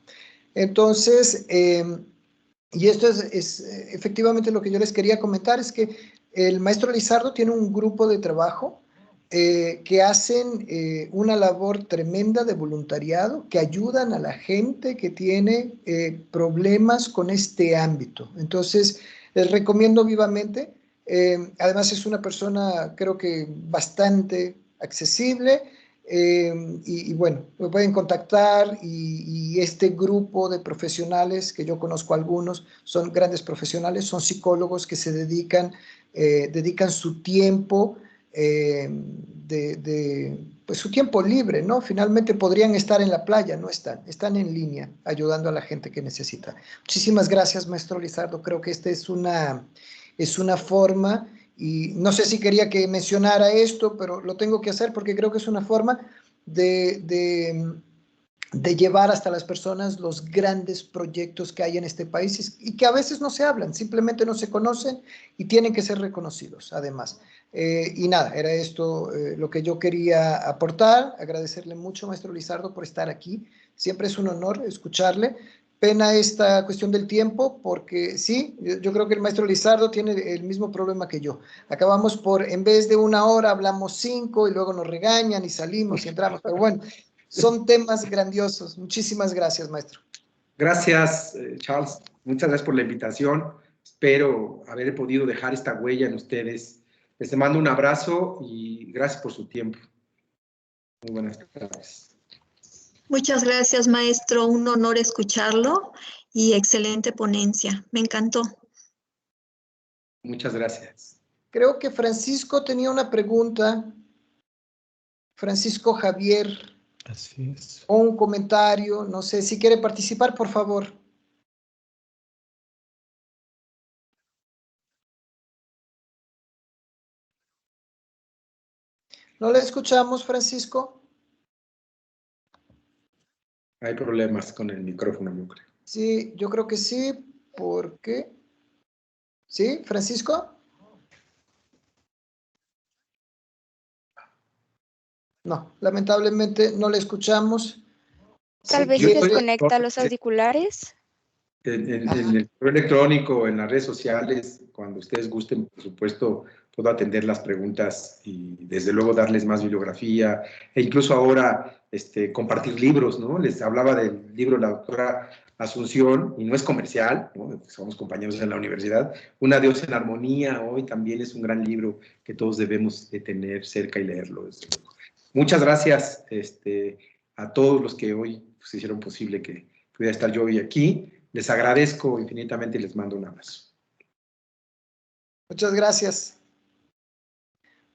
Entonces, y esto es efectivamente lo que yo les quería comentar, es que el maestro Lizardo tiene un grupo de trabajo que hacen una labor tremenda de voluntariado, que ayudan a la gente que tiene problemas con este ámbito. Entonces, les recomiendo vivamente. Además, es una persona, creo que bastante accesible. Y bueno, me pueden contactar y este grupo de profesionales, que yo conozco algunos, son grandes profesionales, son psicólogos que se dedican su tiempo pues su tiempo libre, ¿no? Finalmente podrían estar en la playa, no están en línea ayudando a la gente que necesita. Muchísimas gracias, maestro Lizardo. Creo que esta es una forma, y no sé si quería que mencionara esto, pero lo tengo que hacer porque creo que es una forma de llevar hasta las personas los grandes proyectos que hay en este país y que a veces no se hablan, simplemente no se conocen y tienen que ser reconocidos, además. Y nada, era esto lo que yo quería aportar. Agradecerle mucho, maestro Lizardo, por estar aquí. Siempre es un honor escucharle. Pena esta cuestión del tiempo, porque sí, yo creo que el maestro Lizardo tiene el mismo problema que yo. Acabamos en vez de 1 hora, hablamos 5 y luego nos regañan y salimos y entramos, pero bueno. Son temas grandiosos. Muchísimas gracias, maestro. Gracias, Charles. Muchas gracias por la invitación. Espero haber podido dejar esta huella en ustedes. Les mando un abrazo y gracias por su tiempo. Muy buenas tardes. Muchas gracias, maestro. Un honor escucharlo y excelente ponencia. Me encantó. Muchas gracias. Creo que Francisco tenía una pregunta. Francisco Javier. Así es. O un comentario, no sé, si quiere participar, por favor. ¿No le escuchamos, Francisco? Hay problemas con el micrófono, yo creo. Sí, yo creo que sí, porque... ¿Sí, Francisco? No, lamentablemente no le escuchamos. Tal vez si desconecta los auriculares. En el correo electrónico, en las redes sociales, cuando ustedes gusten, por supuesto, puedo atender las preguntas y desde luego darles más bibliografía e incluso ahora compartir libros, ¿no? Les hablaba del libro de la doctora Asunción, y no es comercial, ¿no? Somos compañeros en la universidad. Un adiós en armonía hoy también es un gran libro que todos debemos de tener cerca y leerlo, desde luego. Muchas gracias a todos los que hoy pues, hicieron posible que pudiera estar yo hoy aquí. Les agradezco infinitamente y les mando un abrazo. Muchas gracias.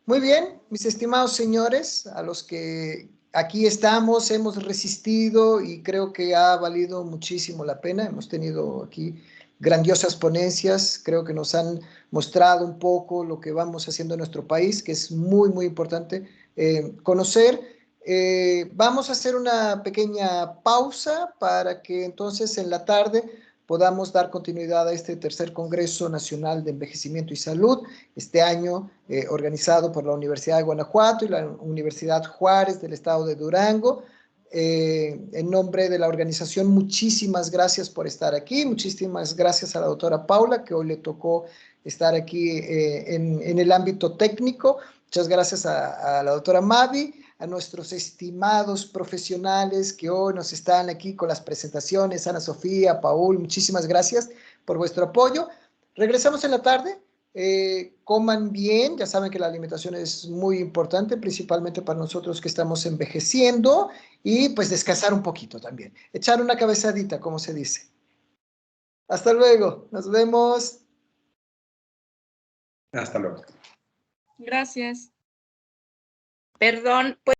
Muy bien, mis estimados señores, a los que aquí estamos, hemos resistido y creo que ha valido muchísimo la pena. Hemos tenido aquí grandiosas ponencias, creo que nos han mostrado un poco lo que vamos haciendo en nuestro país, que es muy, muy importante conocer. Vamos a hacer una pequeña pausa para que entonces en la tarde podamos dar continuidad a este tercer Congreso Nacional de Envejecimiento y Salud, este año organizado por la Universidad de Guanajuato y la Universidad Juárez del Estado de Durango. En nombre de la organización, muchísimas gracias por estar aquí, muchísimas gracias a la doctora Paula, que hoy le tocó estar aquí en el ámbito técnico. Muchas gracias a la doctora Mavi, a nuestros estimados profesionales que hoy nos están aquí con las presentaciones, Ana Sofía, Paul, muchísimas gracias por vuestro apoyo. Regresamos en la tarde, coman bien, ya saben que la alimentación es muy importante, principalmente para nosotros que estamos envejeciendo, y pues descansar un poquito también, echar una cabezadita, como se dice. Hasta luego, nos vemos. Hasta luego. Gracias. Perdón.